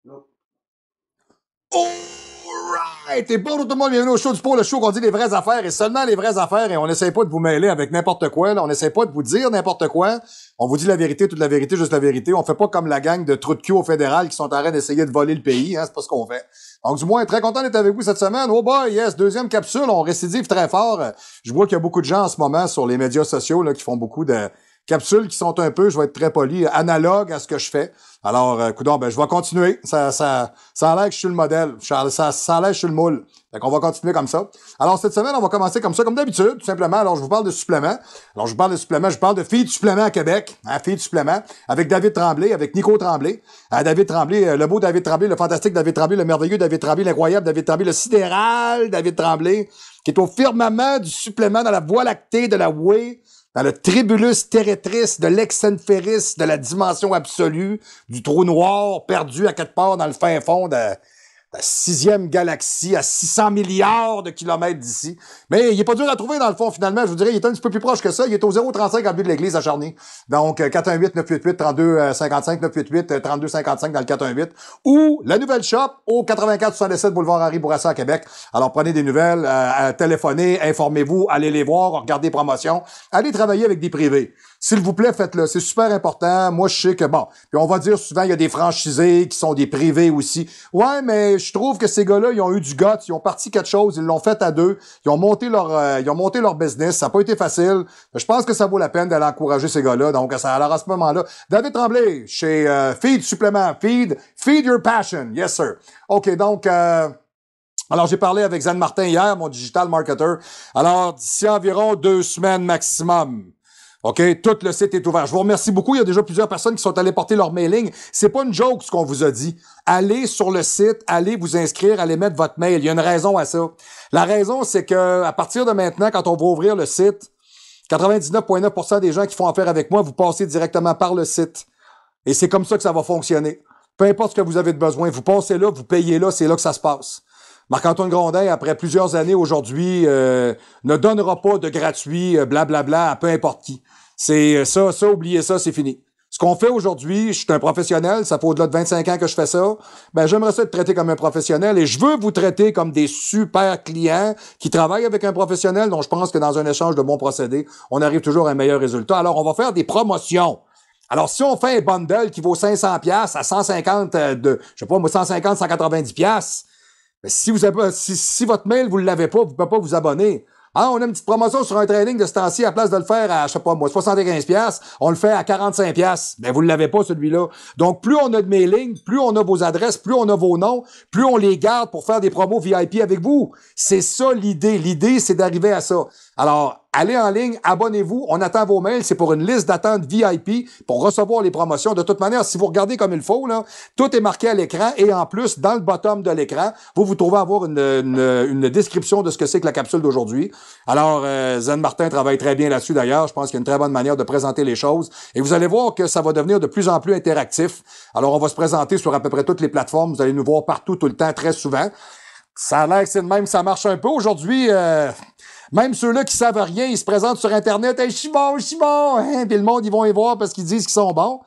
Alright! Et bonjour tout le monde, bienvenue au show du pot, le show qu'on dit les vraies affaires et seulement les vraies affaires et on n'essaie pas de vous mêler avec n'importe quoi, là. On n'essaie pas de vous dire n'importe quoi. On vous dit la vérité, toute la vérité, juste la vérité. On fait pas comme la gang de trous de cul au fédéral qui sont en train d'essayer de voler le pays, hein. C'est pas ce qu'on fait. Donc, du moins, très content d'être avec vous cette semaine. Oh boy, yes, deuxième capsule, on récidive très fort. Je vois qu'il y a beaucoup de gens en ce moment sur les médias sociaux, là, qui font beaucoup de capsules qui sont un peu, je vais être très poli, analogues à ce que je fais. Alors, coudonc, ben, je vais continuer. Ça a l'air que je suis le modèle. Ça a l'air que je suis le moule. Fait qu'on va continuer comme ça. Alors, cette semaine, on va commencer comme ça, comme d'habitude, tout simplement. Alors, je vous parle de suppléments. Alors, je vous parle de suppléments. Je parle de filles de suppléments à Québec. Hein, filles de suppléments. Avec David Tremblay, avec Nico Tremblay. David Tremblay, le beau David Tremblay, le fantastique David Tremblay, le merveilleux David Tremblay, l'incroyable David Tremblay, le sidéral David Tremblay, qui est au firmament du supplément dans la voie lactée de la Whey, dans le tribulus terretris de l'exenferis de la dimension absolue, du trou noir perdu à quelque part dans le fin fond de la sixième galaxie à 600 milliards de kilomètres d'ici. Mais il est pas dur à trouver dans le fond, finalement. Je vous dirais, il est un petit peu plus proche que ça. Il est au 035 en but de l'église à Charny. Donc, 418-988-3255, 988-3255 dans le 418. Ou la nouvelle shop au 8477 boulevard Henri Bourassa à Québec. Alors, prenez des nouvelles, téléphonez, informez-vous, allez les voir, regardez les promotions. Allez travailler avec des privés. S'il vous plaît, faites-le. C'est super important. Moi, je sais que, bon, puis on va dire souvent, il y a des franchisés qui sont des privés aussi. Ouais, mais je trouve que ces gars-là, ils ont eu du guts, ils ont parti quelque chose, ils l'ont fait à deux, ils ont monté leur business. Ça n'a pas été facile. Je pense que ça vaut la peine d'aller encourager ces gars-là. Donc, alors à ce moment-là, David Tremblay, chez Feed Supplément, Feed Your Passion. Yes, sir. OK, donc... alors, j'ai parlé avec Zane Martin hier, mon digital marketer. Alors, d'ici environ 2 semaines maximum, OK? Tout le site est ouvert. Je vous remercie beaucoup. Il y a déjà plusieurs personnes qui sont allées porter leur mailing. C'est pas une joke, ce qu'on vous a dit. Allez sur le site, allez vous inscrire, allez mettre votre mail. Il y a une raison à ça. La raison, c'est que à partir de maintenant, quand on va ouvrir le site, 99,9% des gens qui font affaire avec moi, vous passez directement par le site. Et c'est comme ça que ça va fonctionner. Peu importe ce que vous avez de besoin, vous passez là, vous payez là, c'est là que ça se passe. Marc-Antoine Grondin, après plusieurs années aujourd'hui, ne donnera pas de gratuit, blablabla, à peu importe qui. C'est ça, oubliez ça, c'est fini. Ce qu'on fait aujourd'hui, je suis un professionnel, ça fait au-delà de 25 ans que je fais ça, ben j'aimerais ça être traité comme un professionnel et je veux vous traiter comme des super clients qui travaillent avec un professionnel, dont je pense que dans un échange de bons procédés, on arrive toujours à un meilleur résultat. Alors, on va faire des promotions. Alors, si on fait un bundle qui vaut 500$ à 150 je sais pas, moi, 150, 190$, mais si votre mail, vous ne l'avez pas, vous ne pouvez pas vous abonner. Ah, on a une petite promotion sur un training de ce temps-ci, à place de le faire à, je sais pas moi, 75$, on le fait à 45$. Ben, vous ne l'avez pas, celui-là. Donc, plus on a de mailing, plus on a vos adresses, plus on a vos noms, plus on les garde pour faire des promos VIP avec vous. C'est ça l'idée. L'idée, c'est d'arriver à ça. Alors, allez en ligne, abonnez-vous, on attend vos mails, c'est pour une liste d'attente VIP pour recevoir les promotions. De toute manière, si vous regardez comme il faut, là, tout est marqué à l'écran et en plus, dans le bottom de l'écran, vous trouvez avoir une description de ce que c'est que la capsule d'aujourd'hui. Alors, Zane Martin travaille très bien là-dessus d'ailleurs. Je pense qu'il y a une très bonne manière de présenter les choses. Et vous allez voir que ça va devenir de plus en plus interactif. Alors, on va se présenter sur à peu près toutes les plateformes. Vous allez nous voir partout, tout le temps, très souvent. Ça a l'air que c'est de même, ça marche un peu. Aujourd'hui, même ceux-là qui savent rien, ils se présentent sur Internet. « Hey, je suis bon! » hein? Puis le monde, ils vont y voir parce qu'ils disent qu'ils sont bons.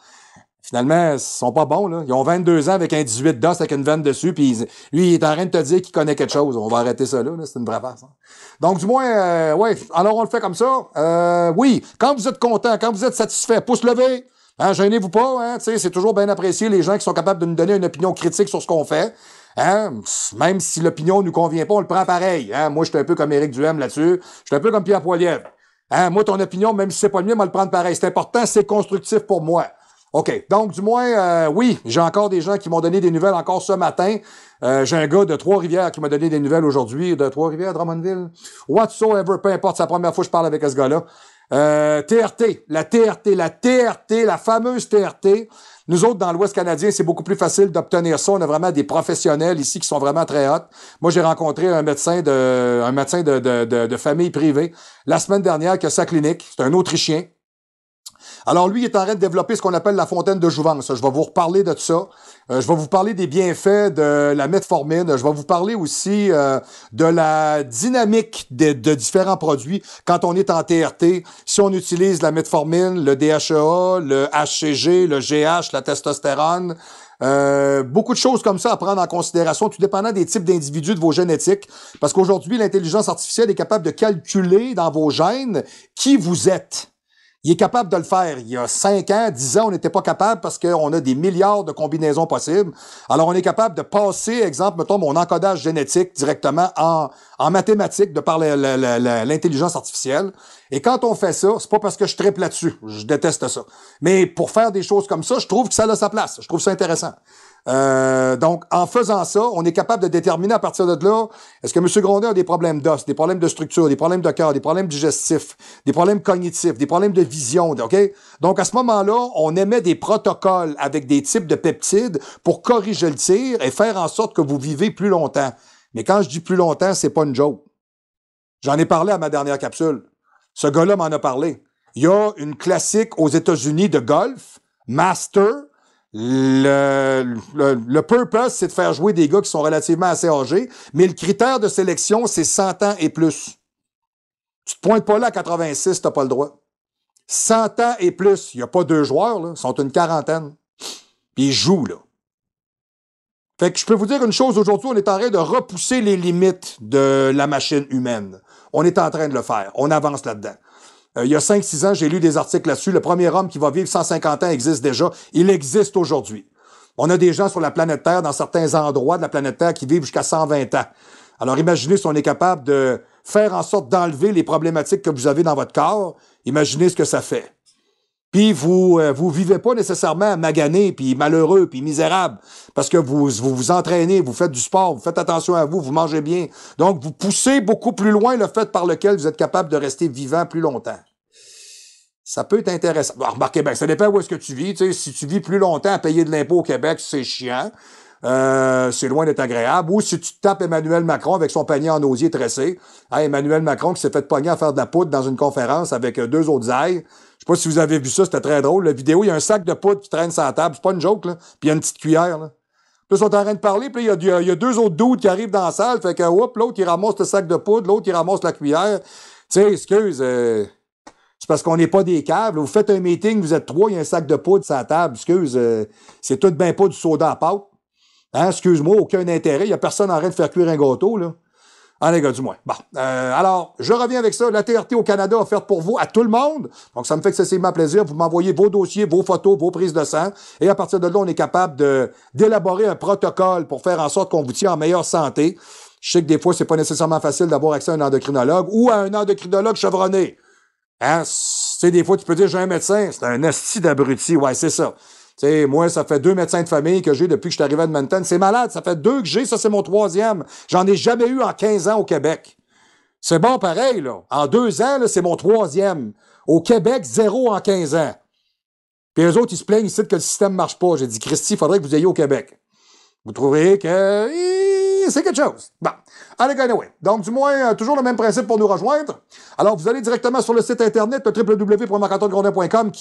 Finalement, ils sont pas bons, là. Ils ont 22 ans avec un 18 DOS avec une vanne dessus, puis lui, il est en train de te dire qu'il connaît quelque chose. On va arrêter ça là, c'est une vraie farce. Hein? Donc, du moins, ouais, alors on le fait comme ça. Oui, quand vous êtes content, quand vous êtes satisfait, pouce levé. Hein, gênez-vous pas, hein, c'est toujours bien apprécié les gens qui sont capables de nous donner une opinion critique sur ce qu'on fait. Hein? Même si l'opinion nous convient pas, on le prend pareil. Hein? Moi, je suis un peu comme Éric Duhem là-dessus. Je suis un peu comme Pierre Poilievre. Hein? Moi, ton opinion, même si c'est pas le mien, moi le prendre pareil. C'est important, c'est constructif pour moi. OK. Donc, du moins, oui, j'ai encore des gens qui m'ont donné des nouvelles encore ce matin. J'ai un gars de Trois-Rivières qui m'a donné des nouvelles aujourd'hui. De Trois-Rivières, Drummondville? Whatsoever, peu importe, c'est la première fois que je parle avec ce gars-là. TRT, la fameuse TRT. Nous autres, dans l'Ouest canadien, c'est beaucoup plus facile d'obtenir ça. On a vraiment des professionnels ici qui sont vraiment très hot. Moi, j'ai rencontré un médecin de famille privée la semaine dernière qui a sa clinique. C'est un Autrichien. Alors, lui, il est en train de développer ce qu'on appelle la fontaine de jouvence. Je vais vous reparler de ça. Je vais vous parler des bienfaits de la metformine. Je vais vous parler aussi de la dynamique de différents produits quand on est en TRT. Si on utilise la metformine, le DHEA, le HCG, le GH, la testostérone, Beaucoup de choses comme ça à prendre en considération, tout dépendant des types d'individus de vos génétiques. Parce qu'aujourd'hui, l'intelligence artificielle est capable de calculer dans vos gènes qui vous êtes. Il est capable de le faire. Il y a 5 ans, 10 ans, on n'était pas capable parce qu'on a des milliards de combinaisons possibles. Alors, on est capable de passer, exemple, mettons, mon encodage génétique directement en mathématiques de par l'intelligence artificielle. Et quand on fait ça, c'est pas parce que je tripe là-dessus. Je déteste ça. Mais pour faire des choses comme ça, je trouve que ça a sa place. Je trouve ça intéressant. Donc, en faisant ça, on est capable de déterminer à partir de là, est-ce que M. Grondin a des problèmes d'os, des problèmes de structure, des problèmes de cœur, des problèmes digestifs, des problèmes cognitifs, des problèmes de vision, OK? Donc, à ce moment-là, on émet des protocoles avec des types de peptides pour corriger le tir et faire en sorte que vous vivez plus longtemps. Mais quand je dis plus longtemps, c'est pas une joke. J'en ai parlé à ma dernière capsule. Ce gars-là m'en a parlé. Il y a une classique aux États-Unis de golf, Master. Le purpose, c'est de faire jouer des gars qui sont relativement assez âgés, mais le critère de sélection, c'est 100 ans et plus. Tu te pointes pas là à 86, t'as pas le droit. 100 ans et plus. Il n'y a pas 2 joueurs, là. Ils sont une quarantaine. Puis ils jouent, là. Fait que je peux vous dire une chose, aujourd'hui, on est en train de repousser les limites de la machine humaine. On est en train de le faire. On avance là-dedans. Il y a 5-6 ans, j'ai lu des articles là-dessus. Le premier homme qui va vivre 150 ans existe déjà. Il existe aujourd'hui. On a des gens sur la planète Terre, dans certains endroits de la planète Terre, qui vivent jusqu'à 120 ans. Alors imaginez si on est capable de faire en sorte d'enlever les problématiques que vous avez dans votre corps. Imaginez ce que ça fait. Puis vous vivez pas nécessairement magané, puis malheureux, puis misérable, parce que vous entraînez, vous faites du sport, vous faites attention à vous, vous mangez bien. Donc, vous poussez beaucoup plus loin le fait par lequel vous êtes capable de rester vivant plus longtemps. Ça peut être intéressant. Bon, remarquez bien, ça dépend où est-ce que tu vis. Tu sais, si tu vis plus longtemps à payer de l'impôt au Québec, c'est chiant. C'est loin d'être agréable. Ou si tu tapes Emmanuel Macron avec son panier en osier tressé. Hey, Emmanuel Macron qui s'est fait pogner à faire de la poudre dans une conférence avec 2 autres ailes. Je sais pas si vous avez vu ça, c'était très drôle. La vidéo, il y a un sac de poudre qui traîne sur la table. C'est pas une joke, là. Puis il y a une petite cuillère, là. Puis ils sont en train de parler, puis il y a 2 autres dudes qui arrivent dans la salle. Fait que, whoop, l'autre, il ramasse le sac de poudre, l'autre, il ramasse la cuillère. Tu sais, excuse, c'est parce qu'on n'est pas des caves. Là. Vous faites un meeting, vous êtes 3, il y a un sac de poudre sur la table. Excuse, c'est tout bien pas du soda à pâte. Hein, excuse-moi, aucun intérêt. Il n'y a personne en train de faire cuire un gâteau, là. Ah, les gars, du moins. Bon. Alors, je reviens avec ça. La TRT au Canada offerte pour vous, à tout le monde. Donc, ça me fait excessivement plaisir. Vous m'envoyez vos dossiers, vos photos, vos prises de sang. Et à partir de là, on est capable d'élaborer un protocole pour faire en sorte qu'on vous tient en meilleure santé. Je sais que des fois, c'est pas nécessairement facile d'avoir accès à un endocrinologue ou à un endocrinologue chevronné. Hein? Tu sais, des fois, tu peux dire, j'ai un médecin. C'est un esti d'abruti. Ouais, c'est ça. Tu sais, moi, ça fait 2 médecins de famille que j'ai depuis que je suis arrivé à Edmonton. C'est malade, ça fait 2 que j'ai, ça c'est mon 3e. J'en ai jamais eu en 15 ans au Québec. C'est bon pareil, là. En 2 ans, là, c'est mon 3e. Au Québec, 0 en 15 ans. Puis eux autres, ils se plaignent ici que le système marche pas. J'ai dit, Christy, il faudrait que vous ayez au Québec. Vous trouverez que c'est quelque chose. Bon. Allez, anyway. Donc, du moins, toujours le même principe pour nous rejoindre. Alors, vous allez directement sur le site internet, le www.marc-antoine-grondin.com,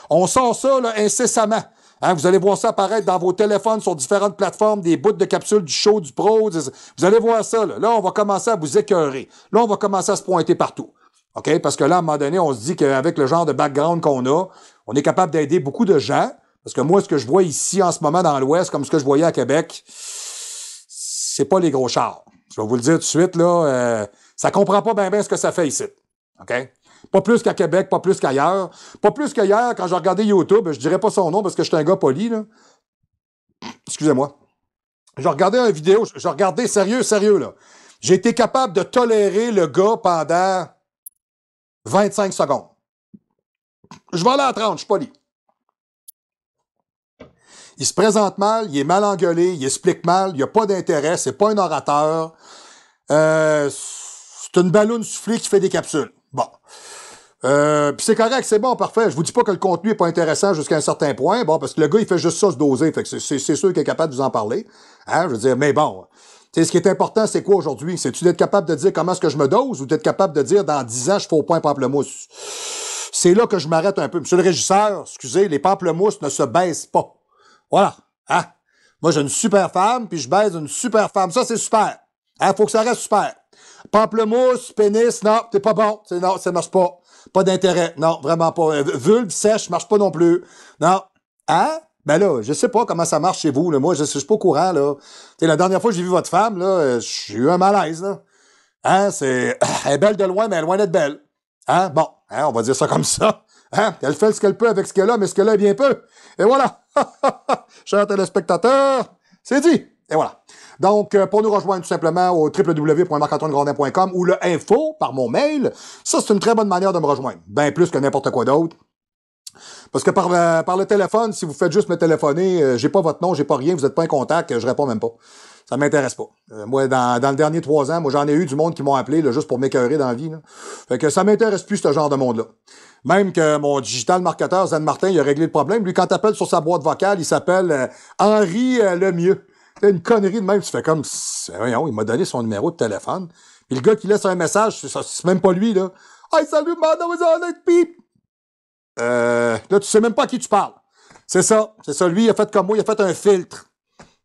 on sort ça, là, incessamment. Hein, vous allez voir ça apparaître dans vos téléphones sur différentes plateformes, des bouts de capsules du show, du pro. Vous allez voir ça, là. Là, on va commencer à vous écœurer. Là, on va commencer à se pointer partout. OK? Parce que là, à un moment donné, on se dit qu'avec le genre de background qu'on a, on est capable d'aider beaucoup de gens. Parce que moi, ce que je vois ici en ce moment dans l'Ouest, comme ce que je voyais à Québec, c'est pas les gros chars. Je vais vous le dire tout de suite, là, ça comprend pas bien ce que ça fait ici. OK? Pas plus qu'à Québec, pas plus qu'ailleurs. Pas plus qu'ailleurs, quand j'ai regardé YouTube, je dirais pas son nom parce que je suis un gars poli, là. Excusez-moi. J'ai regardé une vidéo, j'ai regardé sérieux, là. J'ai été capable de tolérer le gars pendant 25 secondes. Je vais aller à 30, je suis poli. Il se présente mal, il est mal engueulé, il explique mal, il n'y a pas d'intérêt, c'est pas un orateur. C'est une balloune soufflée qui fait des capsules. Bon. Puis c'est correct, c'est bon, parfait. Je vous dis pas que le contenu est pas intéressant jusqu'à un certain point. Bon, parce que le gars, il fait juste ça, se doser. Fait que c'est sûr qu'il est capable de vous en parler. Hein, je veux dire, mais bon. Tu sais, ce qui est important, c'est quoi aujourd'hui? C'est-tu d'être capable de dire comment est-ce que je me dose ou d'être capable de dire dans 10 ans, je fais au point pamplemousse? C'est là que je m'arrête un peu. Monsieur le régisseur, excusez, les pamplemousses ne se baissent pas. Voilà. Hein? Moi, j'ai une super femme, puis je baise une super femme. Ça, c'est super. Hein? Faut que ça reste super. Pamplemousse, pénis, non, t'es pas bon. Non, ça marche pas. Pas d'intérêt. Non, vraiment pas. Vulve sèche, marche pas non plus. Non. Hein? Ben là, je sais pas comment ça marche chez vous, là. Moi, je suis pas au courant, là. Tu sais, la dernière fois que j'ai vu votre femme, là, j'ai eu un malaise, là. Hein, c'est, elle est belle de loin, mais elle est loin d'être belle. Hein, bon, hein, on va dire ça comme ça. Hein, elle fait ce qu'elle peut avec ce qu'elle a, mais ce qu'elle a est bien peu. Et voilà. Chers téléspectateurs, c'est dit. Et voilà. Donc, pour nous rejoindre tout simplement au www.marc-antoine-grondin.com ou le info par mon mail, ça, c'est une très bonne manière de me rejoindre. Ben plus que n'importe quoi d'autre. Parce que par le téléphone, si vous faites juste me téléphoner, j'ai pas votre nom, j'ai pas rien, vous êtes pas en contact, je réponds même pas. Ça m'intéresse pas. Moi, dans le dernier 3 ans, moi, j'en ai eu du monde qui m'ont appelé là, juste pour m'écœurer dans la vie. Là. Fait que ça m'intéresse plus, ce genre de monde-là. Même que mon digital marketeur, Zen Martin, il a réglé le problème. Lui, quand t'appelles sur sa boîte vocale, il s'appelle Henri Lemieux. C'est une connerie de même. Tu fais comme, voyons, il m'a donné son numéro de téléphone. Puis le gars qui laisse un message, c'est même pas lui, là. Hey, salut, mademoiselle, pip! Là, tu sais même pas à qui tu parles. C'est ça. Lui, il a fait comme moi, il a fait un filtre.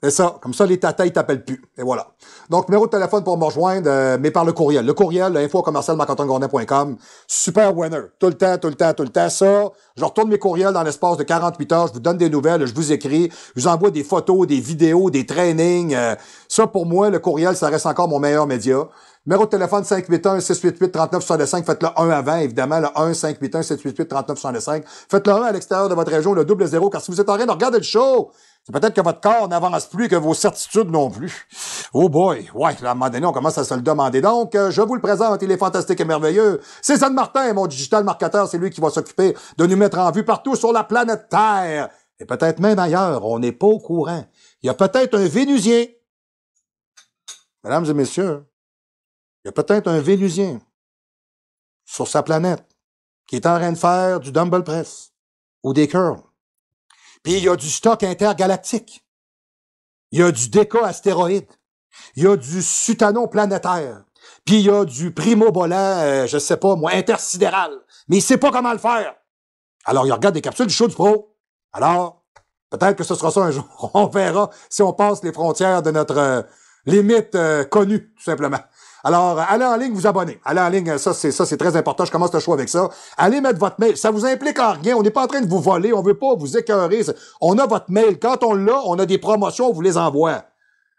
C'est ça. Comme ça, les tatas, ils t'appellent plus. Et voilà. Donc, numéro de téléphone pour me rejoindre, mais par le courriel. Le courriel, info@marc-antoine-grondin.com. Super winner. Tout le temps. Ça, je retourne mes courriels dans l'espace de 48 heures. Je vous donne des nouvelles. Je vous écris. Je vous envoie des photos, des vidéos, des trainings. Ça, pour moi, le courriel, ça reste encore mon meilleur média. Numéro de téléphone 581-688-3965. Faites-le 1 avant, évidemment. Le 1-581-688-3965. Faites-le 1 à l'extérieur de votre région, le 00, car si vous êtes en train de regarder le show, c'est peut-être que votre corps n'avance plus, que vos certitudes non plus. Oh boy. Ouais, à un moment donné, on commence à se le demander. Donc, je vous le présente, il est fantastique et merveilleux. C'est Zen Martin, mon digital marketeur. C'est lui qui va s'occuper de nous mettre en vue partout sur la planète Terre. Et peut-être même ailleurs. On n'est pas au courant. Il y a peut-être un Vénusien. Mesdames et messieurs, il y a peut-être un Vénusien sur sa planète qui est en train de faire du dumbbell press ou des curls. Puis il y a du stock intergalactique. Il y a du déca astéroïde. Il y a du sutanon planétaire. Puis il y a du primo-volant, je sais pas moi, intersidéral. Mais il sait pas comment le faire. Alors il regarde des capsules du show du pro. Alors, peut-être que ce sera ça un jour. On verra si on passe les frontières de notre limite connue, tout simplement. Alors, allez en ligne, vous abonner. Allez en ligne, ça c'est très important. Je commence le show avec ça. Allez mettre votre mail. Ça vous implique en rien. On n'est pas en train de vous voler. On veut pas vous écœurer. On a votre mail. Quand on l'a, on a des promotions, on vous les envoie.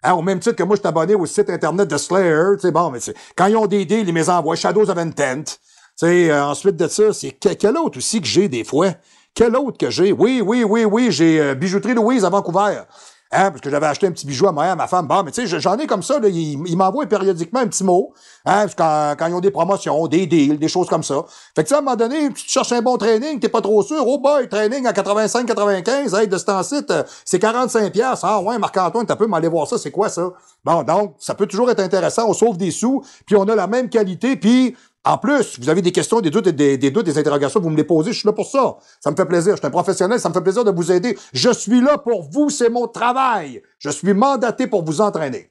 Hein, au même titre que moi, je suis abonné au site internet de Slayer. Tu sais, bon, mais quand ils ont des deals, ils me les envoient. Shadows of Intent. Tu sais, ensuite de ça, c'est quel autre aussi que j'ai des fois? Quel autre que j'ai? Oui, j'ai Bijouterie Louise à Vancouver. Hein, parce que j'avais acheté un petit bijou à moi, à ma femme. Bon, mais tu sais, j'en ai comme ça, là, ils m'envoient périodiquement un petit mot, hein, quand ils ont des promotions, des deals, des choses comme ça. Fait que, tu sais, à un moment donné, tu cherches un bon training, t'es pas trop sûr. Oh boy, training à 85-95, hey, de ce temps-ci, c'est 45$. Ah ouais, Marc-Antoine, t'as pu m'aller voir ça, c'est quoi ça? Bon, donc, ça peut toujours être intéressant, on sauve des sous, puis on a la même qualité, puis en plus, vous avez des questions, des doutes, des interrogations, vous me les posez, je suis là pour ça. Ça me fait plaisir. Je suis un professionnel, ça me fait plaisir de vous aider. Je suis là pour vous, c'est mon travail. Je suis mandaté pour vous entraîner.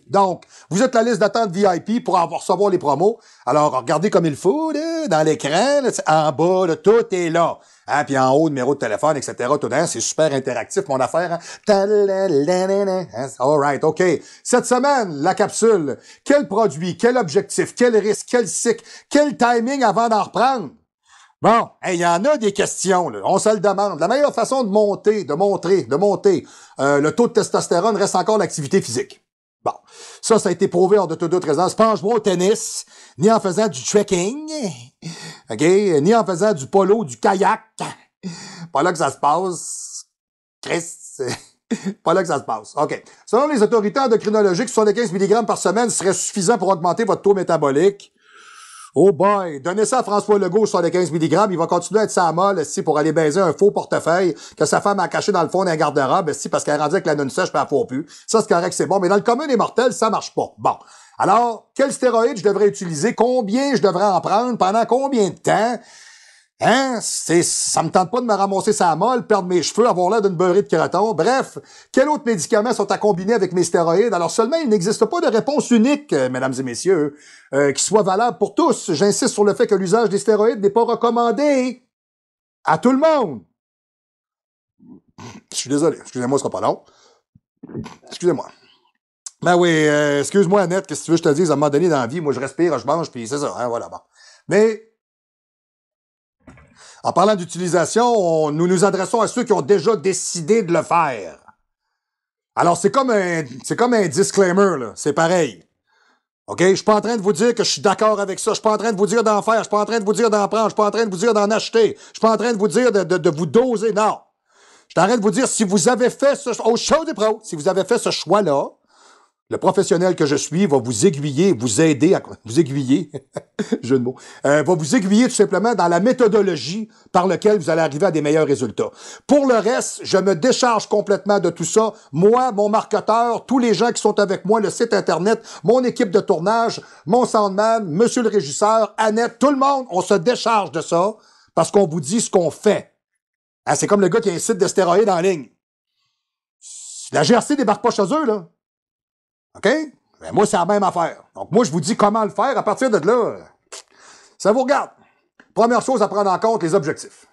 Donc, vous êtes la liste d'attente VIP pour recevoir les promos. Alors, regardez comme il faut, là, dans l'écran, là, en bas, là, tout est là. Hein, puis en haut, numéro de téléphone, etc. Tout là, c'est super interactif, mon affaire. Hein? All right, OK. Cette semaine, la capsule. Quel produit, quel objectif, quel risque, quel cycle, quel timing avant d'en reprendre? Bon, il y en a des questions, là. On se le demande. La meilleure façon de monter le taux de testostérone reste encore l'activité physique. Bon, ça a été prouvé hors de toute raison. C'est pas en jouant au tennis, ni en faisant du trekking, OK, ni en faisant du polo, du kayak. Pas là que ça se passe. Chris, pas là que ça se passe. OK. Selon les autorités endocrinologiques, 75 mg par semaine serait suffisant pour augmenter votre taux métabolique. Oh boy, donnez ça à François Legault sur les 15 mg, il va continuer à être sa molle pour aller baiser un faux portefeuille que sa femme a caché dans le fond d'un garde-robe parce qu'elle est rendue avec la nonne sèche puis elle faut plus. Ça, c'est correct, c'est bon, mais dans le commun des mortels, ça marche pas. Bon. Alors, quel stéroïde je devrais utiliser? Combien je devrais en prendre? Pendant combien de temps? Hein? Ça me tente pas de me ramasser sa molle, perdre mes cheveux, avoir l'air d'une beurrée de croton. Bref, quels autres médicaments sont à combiner avec mes stéroïdes? Alors seulement, il n'existe pas de réponse unique, mesdames et messieurs, qui soit valable pour tous. J'insiste sur le fait que l'usage des stéroïdes n'est pas recommandé à tout le monde. Je suis désolé. Excusez-moi, ce sera pas long. Excusez-moi. Ben oui, excuse-moi, Annette, qu'est-ce que tu veux que je te dise? À un moment donné dans la vie, moi, je respire, je mange, puis c'est ça, hein, voilà, bon. Mais En parlant d'utilisation, nous nous adressons à ceux qui ont déjà décidé de le faire. Alors, c'est comme un disclaimer, là. C'est pareil. OK? Je suis pas en train de vous dire que je suis d'accord avec ça. Je suis pas en train de vous dire d'en faire. Je suis pas en train de vous dire d'en prendre. Je suis pas en train de vous dire d'en acheter. Je suis pas en train de vous dire de vous doser. Non. Je suis en train de vous dire, si vous avez fait au show des pros, si vous avez fait ce choix-là, le professionnel que je suis va vous aiguiller, vous aider à vous aiguiller, jeu de mots, va vous aiguiller tout simplement dans la méthodologie par laquelle vous allez arriver à des meilleurs résultats. Pour le reste, je me décharge complètement de tout ça. Moi, mon marketeur, tous les gens qui sont avec moi, le site Internet, mon équipe de tournage, mon soundman, monsieur le régisseur, Annette, tout le monde, on se décharge de ça parce qu'on vous dit ce qu'on fait. Hein, c'est comme le gars qui a un site de stéroïdes en ligne. La GRC débarque pas chez eux, là. OK? Ben moi, c'est la même affaire. Donc, moi, je vous dis comment le faire. À partir de là, ça vous regarde. Première chose à prendre en compte, les objectifs.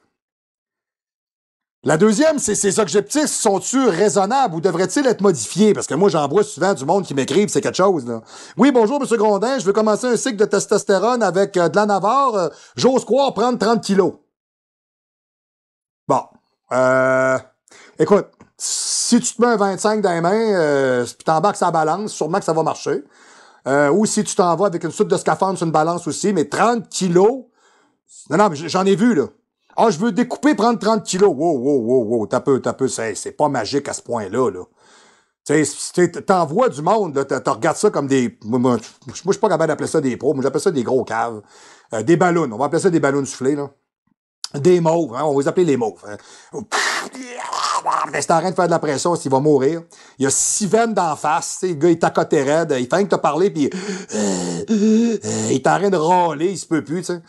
La deuxième, c'est ces objectifs, sont-ils raisonnables ou devraient-ils être modifiés? Parce que moi, j'en vois souvent du monde qui m'écrivent, c'est quelque chose, là. Oui, bonjour, M. Grondin, je veux commencer un cycle de testostérone avec de la Navarre. J'ose croire prendre 30 kilos. Bon. Écoute, si tu te mets un 25 dans les mains, puis t'embarques sa balance, sûrement que ça va marcher. Ou si tu t'en vas avec une soupe de scaphandre sur une balance aussi, mais 30 kilos... Non, mais j'en ai vu, là. Ah, je veux découper, prendre 30 kilos. Wow, t'as peu, c'est pas magique à ce point-là, là. Tu sais, t'envoies du monde, là, tu regardes ça comme des... Moi, je suis pas capable d'appeler ça des pros, moi, j'appelle ça des gros caves. Des ballons, on va appeler ça des ballons soufflés, là. Des mauves, hein, on va les appeler les mauves. Hein. C'est en train de faire de la pression, s'il va mourir. Il y a 6 veines d'en face, le gars, il tacoté raide, il fait que t'as parlé, puis il est en train de râler, il se peut plus, tu sais.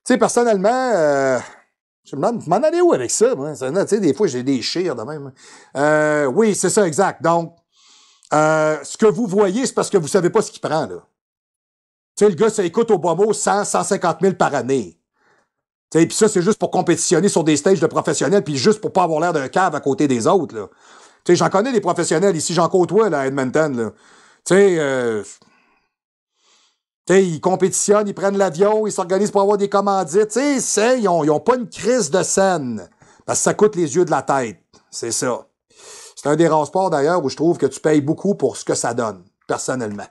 Tu sais, personnellement, je me demande, m'en aller où avec ça, moi? Tu sais, des fois, j'ai des chires de même. Oui, c'est ça, exact. Donc, ce que vous voyez, c'est parce que vous savez pas ce qu'il prend, là. Tu sais, le gars, ça écoute au bas mot 150 000 par année. Puis ça, c'est juste pour compétitionner sur des stages de professionnels, puis juste pour pas avoir l'air d'un cave à côté des autres, là. Tu sais, j'en connais des professionnels ici, j'en côtoie, là, à Edmonton, là. Tu sais, ils compétitionnent, ils prennent l'avion, ils s'organisent pour avoir des commandites. Tu sais, ils ont pas une crise de scène. Parce que ça coûte les yeux de la tête. C'est ça. C'est un des rares sports, d'ailleurs, où je trouve que tu payes beaucoup pour ce que ça donne, personnellement.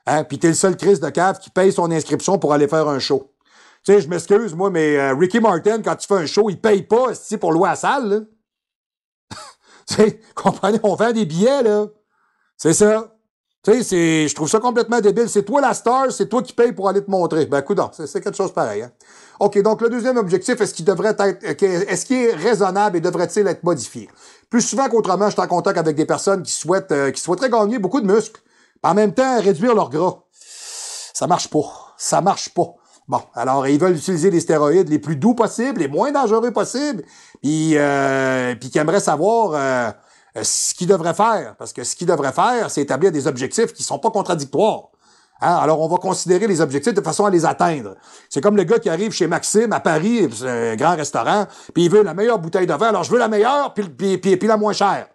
Hein? Puis t'es le seul crise de cave qui paye son inscription pour aller faire un show. Tu sais, je m'excuse, moi, mais Ricky Martin, quand tu fais un show, il paye pas pour louer la salle, là. Tu sais, comprenez, on vend des billets, là. C'est ça. Tu sais, je trouve ça complètement débile. C'est toi la star, c'est toi qui payes pour aller te montrer. Ben, coudonc, c'est quelque chose pareil, hein. OK, donc le deuxième objectif, est-ce qu'il est raisonnable et devrait-il être modifié? Plus souvent qu'autrement, je suis en contact avec des personnes qui souhaiteraient gagner beaucoup de muscles, en même temps réduire leur gras. Ça marche pas. Ça marche pas. Bon, alors, ils veulent utiliser les stéroïdes les plus doux possibles, les moins dangereux possibles, puis qui aimeraient savoir ce qu'ils devraient faire. Parce que ce qu'ils devraient faire, c'est établir des objectifs qui sont pas contradictoires. Hein? Alors, on va considérer les objectifs de façon à les atteindre. C'est comme le gars qui arrive chez Maxime à Paris, un grand restaurant, puis il veut la meilleure bouteille de vin. Alors, je veux la meilleure, puis la moins chère.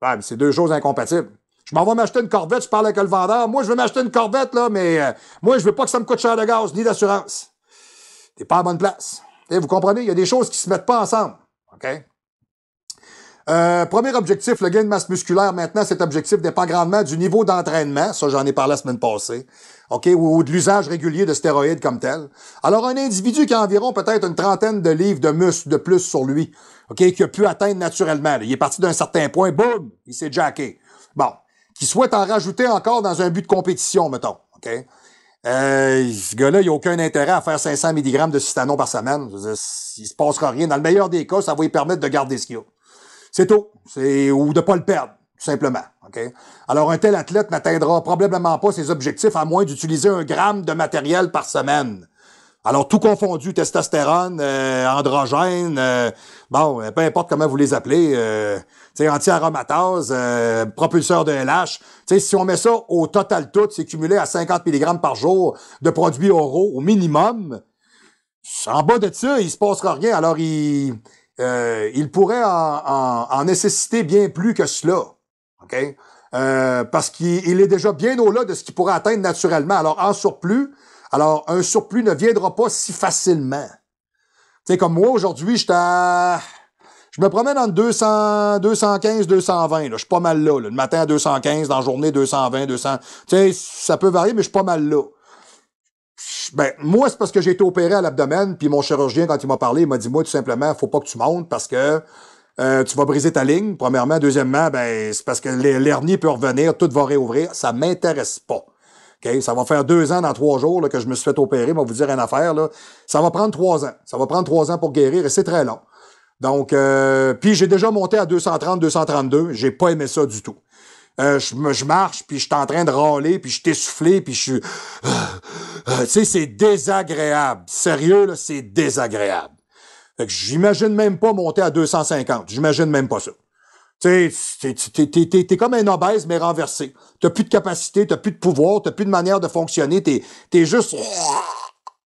Ouais, mais c'est deux choses incompatibles. Je m'en vais m'acheter une Corvette, je parle avec le vendeur. Moi, je veux m'acheter une Corvette, là, mais moi, je veux pas que ça me coûte cher de gaz, ni d'assurance. T'es pas à la bonne place. Vous comprenez? Il y a des choses qui se mettent pas ensemble. OK? Premier objectif, le gain de masse musculaire. Maintenant, cet objectif dépend grandement du niveau d'entraînement. Ça, j'en ai parlé la semaine passée. OK? Ou de l'usage régulier de stéroïdes comme tel. Alors, un individu qui a environ peut-être une trentaine de livres de muscles de plus sur lui, OK? Qui a pu atteindre naturellement. Là. Il est parti d'un certain point, boum! Il s'est jacké. Bon. Qui souhaite en rajouter encore dans un but de compétition, mettons. OK? Ce gars-là, il n'a aucun intérêt à faire 500 mg de cystanon par semaine. Je veux dire, il se passera rien. Dans le meilleur des cas, ça va lui permettre de garder ce qu'il a. C'est tout. Ou de pas le perdre, tout simplement. OK? Alors, un tel athlète n'atteindra probablement pas ses objectifs à moins d'utiliser 1 gramme de matériel par semaine. Alors, tout confondu, testostérone, androgène, peu importe comment vous les appelez, anti-aromatase, propulseur de LH. Si on met ça au total tout, c'est cumulé à 50 mg par jour de produits oraux au minimum. En bas de ça, il se passera rien. Alors, il pourrait en nécessiter bien plus que cela. OK? Parce qu'il est déjà bien au-delà de ce qu'il pourrait atteindre naturellement. Alors, en surplus, Alors, un surplus ne viendra pas si facilement. Tu sais, comme moi, aujourd'hui, je me promène entre 200, 215, 220. Là. Je suis pas mal là. Le matin à 215, dans la journée 220, 200. Tu sais, ça peut varier, mais je suis pas mal là. Ben, moi, c'est parce que j'ai été opéré à l'abdomen, puis mon chirurgien, quand il m'a parlé, il m'a dit, moi, tout simplement, faut pas que tu montes parce que tu vas briser ta ligne, premièrement. Deuxièmement, ben, c'est parce que l'hernie peut revenir, tout va réouvrir. Ça m'intéresse pas. Okay? Ça va faire 2 ans dans 3 jours là, que je me suis fait opérer. Je vais vous dire une affaire. Là. Ça va prendre 3 ans. Ça va prendre 3 ans pour guérir et c'est très long. Donc, puis j'ai déjà monté à 230, 232. J'ai pas aimé ça du tout. Je marche, puis je suis en train de râler, puis je suis essoufflé, puis je suis... tu sais, c'est désagréable. Sérieux, là, c'est désagréable. Fait que j'imagine même pas monter à 250. J'imagine même pas ça. Tu sais, t'es comme un obèse, mais renversé. T'as plus de capacité, t'as plus de pouvoir, t'as plus de manière de fonctionner, t'es juste...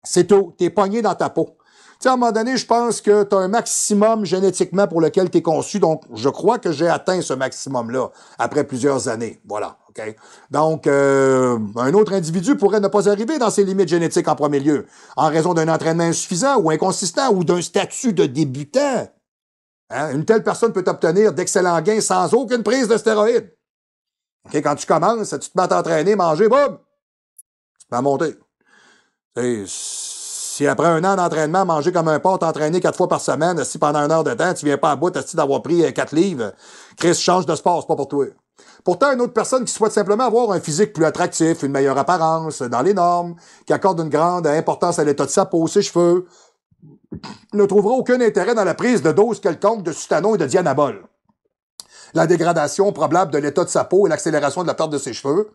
C'est tout. T'es pogné dans ta peau. Tu sais, à un moment donné, je pense que tu as un maximum génétiquement pour lequel tu es conçu. Donc, je crois que j'ai atteint ce maximum-là après plusieurs années. Voilà. OK? Donc, un autre individu pourrait ne pas arriver dans ses limites génétiques en premier lieu, en raison d'un entraînement insuffisant ou inconsistant ou d'un statut de débutant. Hein? Une telle personne peut obtenir d'excellents gains sans aucune prise de stéroïdes. OK? Quand tu commences, tu te mets à t'entraîner, manger, boum! Tu te mets à monter. Si après 1 an d'entraînement, manger comme un porc, t'entraîner 4 fois par semaine, si pendant 1 heure de temps, tu viens pas à bout d'avoir pris 4 livres, Chris, change de sport, c'est pas pour toi. Pourtant, une autre personne qui souhaite simplement avoir un physique plus attractif, une meilleure apparence, dans les normes, qui accorde une grande importance à l'état de sa peau, ses cheveux, ne trouvera aucun intérêt dans la prise de doses quelconques de Sustano et de Dianabol. La dégradation probable de l'état de sa peau et l'accélération de la perte de ses cheveux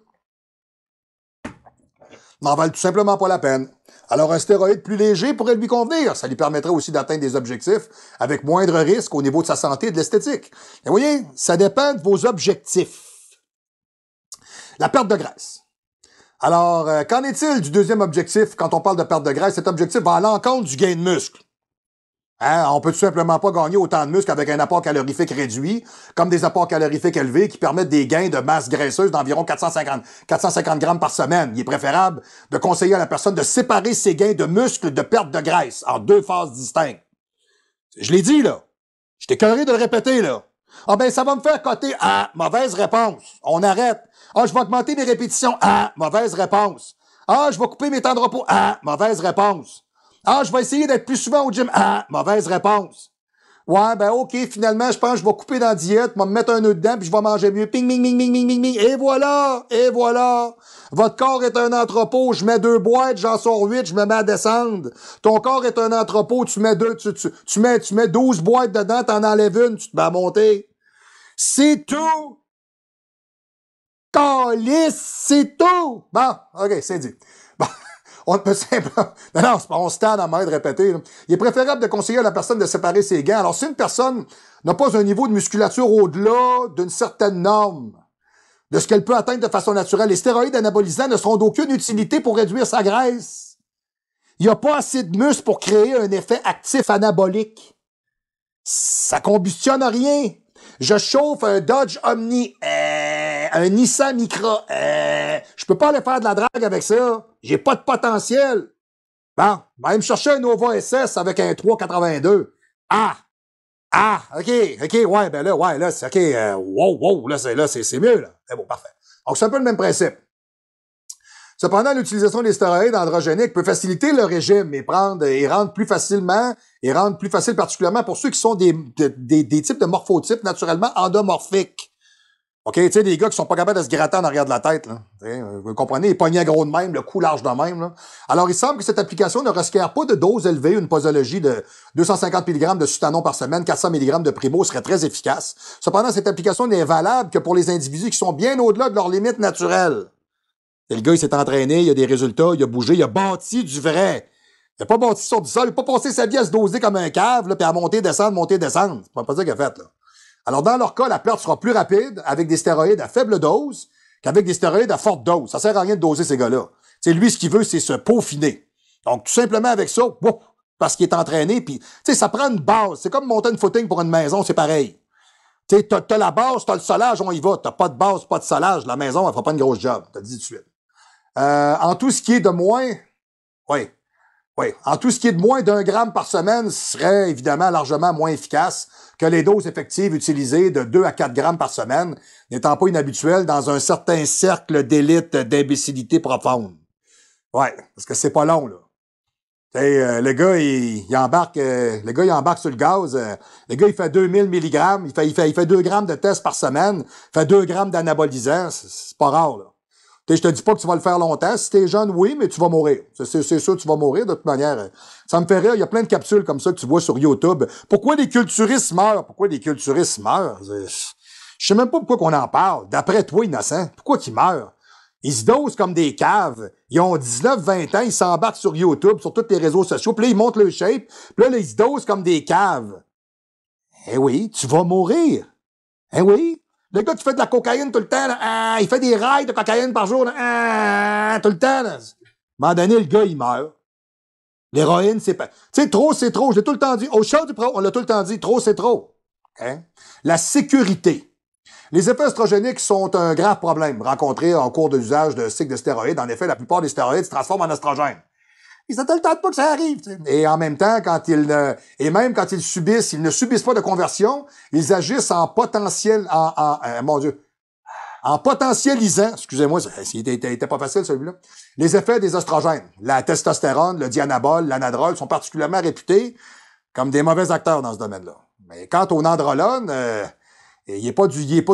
n'en valent tout simplement pas la peine. Alors, un stéroïde plus léger pourrait lui convenir. Ça lui permettrait aussi d'atteindre des objectifs avec moindre risque au niveau de sa santé et de l'esthétique. Et vous voyez, ça dépend de vos objectifs. La perte de graisse. Alors, qu'en est-il du deuxième objectif quand on parle de perte de graisse? Cet objectif va à l'encontre du gain de muscle. Hein? On peut tout simplement pas gagner autant de muscles avec un apport calorifique réduit, comme des apports calorifiques élevés qui permettent des gains de masse graisseuse d'environ 450 grammes par semaine. Il est préférable de conseiller à la personne de séparer ses gains de muscles de perte de graisse en 2 phases distinctes. Je l'ai dit, là. Je t'ai écœuré de le répéter, là. Ah ben, ça va me faire coter. Ah, mauvaise réponse. On arrête. Ah, je vais augmenter mes répétitions. Ah, mauvaise réponse. Ah, je vais couper mes temps de repos. Ah, mauvaise réponse. Ah, je vais essayer d'être plus souvent au gym. Ah, mauvaise réponse. Ouais, ben OK, finalement, je pense que je vais couper dans la diète, je vais me mettre un nœud dedans, puis je vais manger mieux. Ping, ping, ping, ping, ping, ping, ping. Et voilà! Et voilà! Votre corps est un entrepôt, je mets 2 boîtes, j'en sors 8, je me mets à descendre. Ton corps est un entrepôt, tu mets 12 boîtes dedans, t'en enlèves une, tu te mets à monter. C'est tout! Calice, c'est tout! Bon, OK, c'est dit. Bon. On peut simplement... Non, on se tend à main de répéter. Là. Il est préférable de conseiller à la personne de séparer ses gants. Alors, si une personne n'a pas un niveau de musculature au-delà d'une certaine norme, de ce qu'elle peut atteindre de façon naturelle, les stéroïdes anabolisants ne seront d'aucune utilité pour réduire sa graisse. Il n'y a pas assez de muscle pour créer un effet actif anabolique. Ça combustionne rien. Je chauffe un Dodge Omni, un Nissan Micra, je peux pas aller faire de la drague avec ça. J'ai pas de potentiel. Bon, va aller me chercher un Nova SS avec un 382. OK, ouais, ben là, c'est OK, wow, là, c'est mieux, là. C'est bon, parfait. Donc, c'est un peu le même principe. Cependant, l'utilisation des stéroïdes androgéniques peut faciliter le régime et rendre plus facile particulièrement pour ceux qui sont des types de morphotypes naturellement endomorphiques. OK, tu sais, des gars qui sont pas capables de se gratter en arrière de la tête, là. Vous comprenez, les poignets gros de même, le cou large de même, là. Alors, il semble que cette application ne requiert pas de dose élevée. Une posologie de 250 mg de Sustano par semaine, 400 mg de Primo serait très efficace. Cependant, cette application n'est valable que pour les individus qui sont bien au-delà de leurs limites naturelles. Et le gars, il s'est entraîné, il a des résultats, il a bougé, il a bâti du vrai. Il a pas bâti sur du sol, il a pas passé sa vie à se doser comme un cave, là, puis à monter, descendre. C'est pas ça qu'il a fait, là. Alors, dans leur cas, la perte sera plus rapide avec des stéroïdes à faible dose qu'avec des stéroïdes à forte dose. Ça sert à rien de doser ces gars-là. Tu sais, lui, ce qu'il veut, c'est se peaufiner. Donc, tout simplement avec ça, parce qu'il est entraîné, puis, tu sais, ça prend une base. C'est comme monter une footing pour une maison, c'est pareil. Tu sais, t'as la base, t'as le solage, on y va. T'as pas de base, pas de solage, la maison, elle fera pas une grosse job. T'as dit tout de suite. En tout ce qui est de moins Oui. Oui. En tout ce qui est de moins d'1 gramme par semaine serait évidemment largement moins efficace que les doses effectives utilisées de 2 à 4 grammes par semaine, n'étant pas inhabituelles dans un certain cercle d'élite d'imbécilité profonde. Ouais, parce que c'est pas long, là. Le gars, il embarque, le gars, il embarque sur le gaz. Le gars, il fait 2000 milligrammes. Il fait 2 grammes de test par semaine. Il fait 2 grammes d'anabolisant. C'est pas rare, là. Je te dis pas que tu vas le faire longtemps. Si t'es jeune, oui, mais tu vas mourir. C'est sûr, tu vas mourir de toute manière. Ça me fait rire. Il y a plein de capsules comme ça que tu vois sur YouTube. Pourquoi les culturistes meurent? Pourquoi les culturistes meurent? Je sais même pas pourquoi qu'on en parle. D'après toi, innocent, pourquoi qu'ils meurent? Ils se dosent comme des caves. Ils ont 19, 20 ans, ils s'embarquent sur YouTube, sur tous les réseaux sociaux, puis là, ils montent le shape, puis là, ils se dosent comme des caves. Eh oui, tu vas mourir. Eh oui. Le gars qui fait de la cocaïne tout le temps, là, il fait des rails de cocaïne par jour, là, tout le temps. Là. À un moment donné, le gars, il meurt. L'héroïne, c'est pas... Tu sais, trop, c'est trop. Je l'ai tout le temps dit. Au show du pro, on l'a tout le temps dit. Trop, c'est trop. Hein? La sécurité. Les effets oestrogéniques sont un grave problème rencontré en cours d'usage de cycle de stéroïdes. En effet, la plupart des stéroïdes se transforment en oestrogène. Ils s'attendent pas que ça arrive. T'sais. Et en même temps, même quand ils subissent, ils ne subissent pas de conversion, ils agissent en potentiel, mon Dieu, en potentialisant, excusez-moi, il était pas facile celui-là, les effets des oestrogènes. La testostérone, le dianabol, l'anadrol sont particulièrement réputés comme des mauvais acteurs dans ce domaine-là. Mais quant au nandrolone, il est pas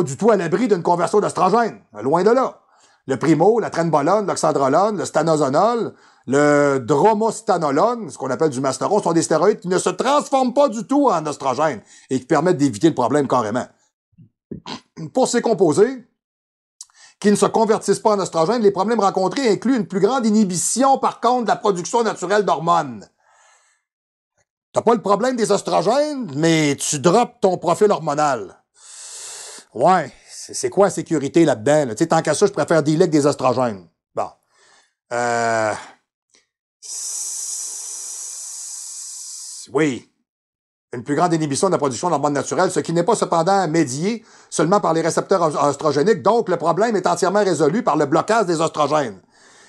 du tout à l'abri d'une conversion d'oestrogène. Loin de là. Le primo, la trenbolone, l'oxandrolone, le stanozolol, le dromostanolone, ce qu'on appelle du masteron, sont des stéroïdes qui ne se transforment pas du tout en oestrogène et qui permettent d'éviter le problème carrément. Pour ces composés qui ne se convertissent pas en oestrogène, les problèmes rencontrés incluent une plus grande inhibition, par contre, de la production naturelle d'hormones. T'as pas le problème des oestrogènes, mais tu drops ton profil hormonal. Ouais, c'est quoi la sécurité là-dedans? Là? Tu sais, tant qu'à ça, je préfère dealer avec des oestrogènes. Bon. Oui. Une plus grande inhibition de la production d'hormones naturelles, ce qui n'est pas cependant médié seulement par les récepteurs oestrogéniques. Donc, le problème est entièrement résolu par le blocage des oestrogènes.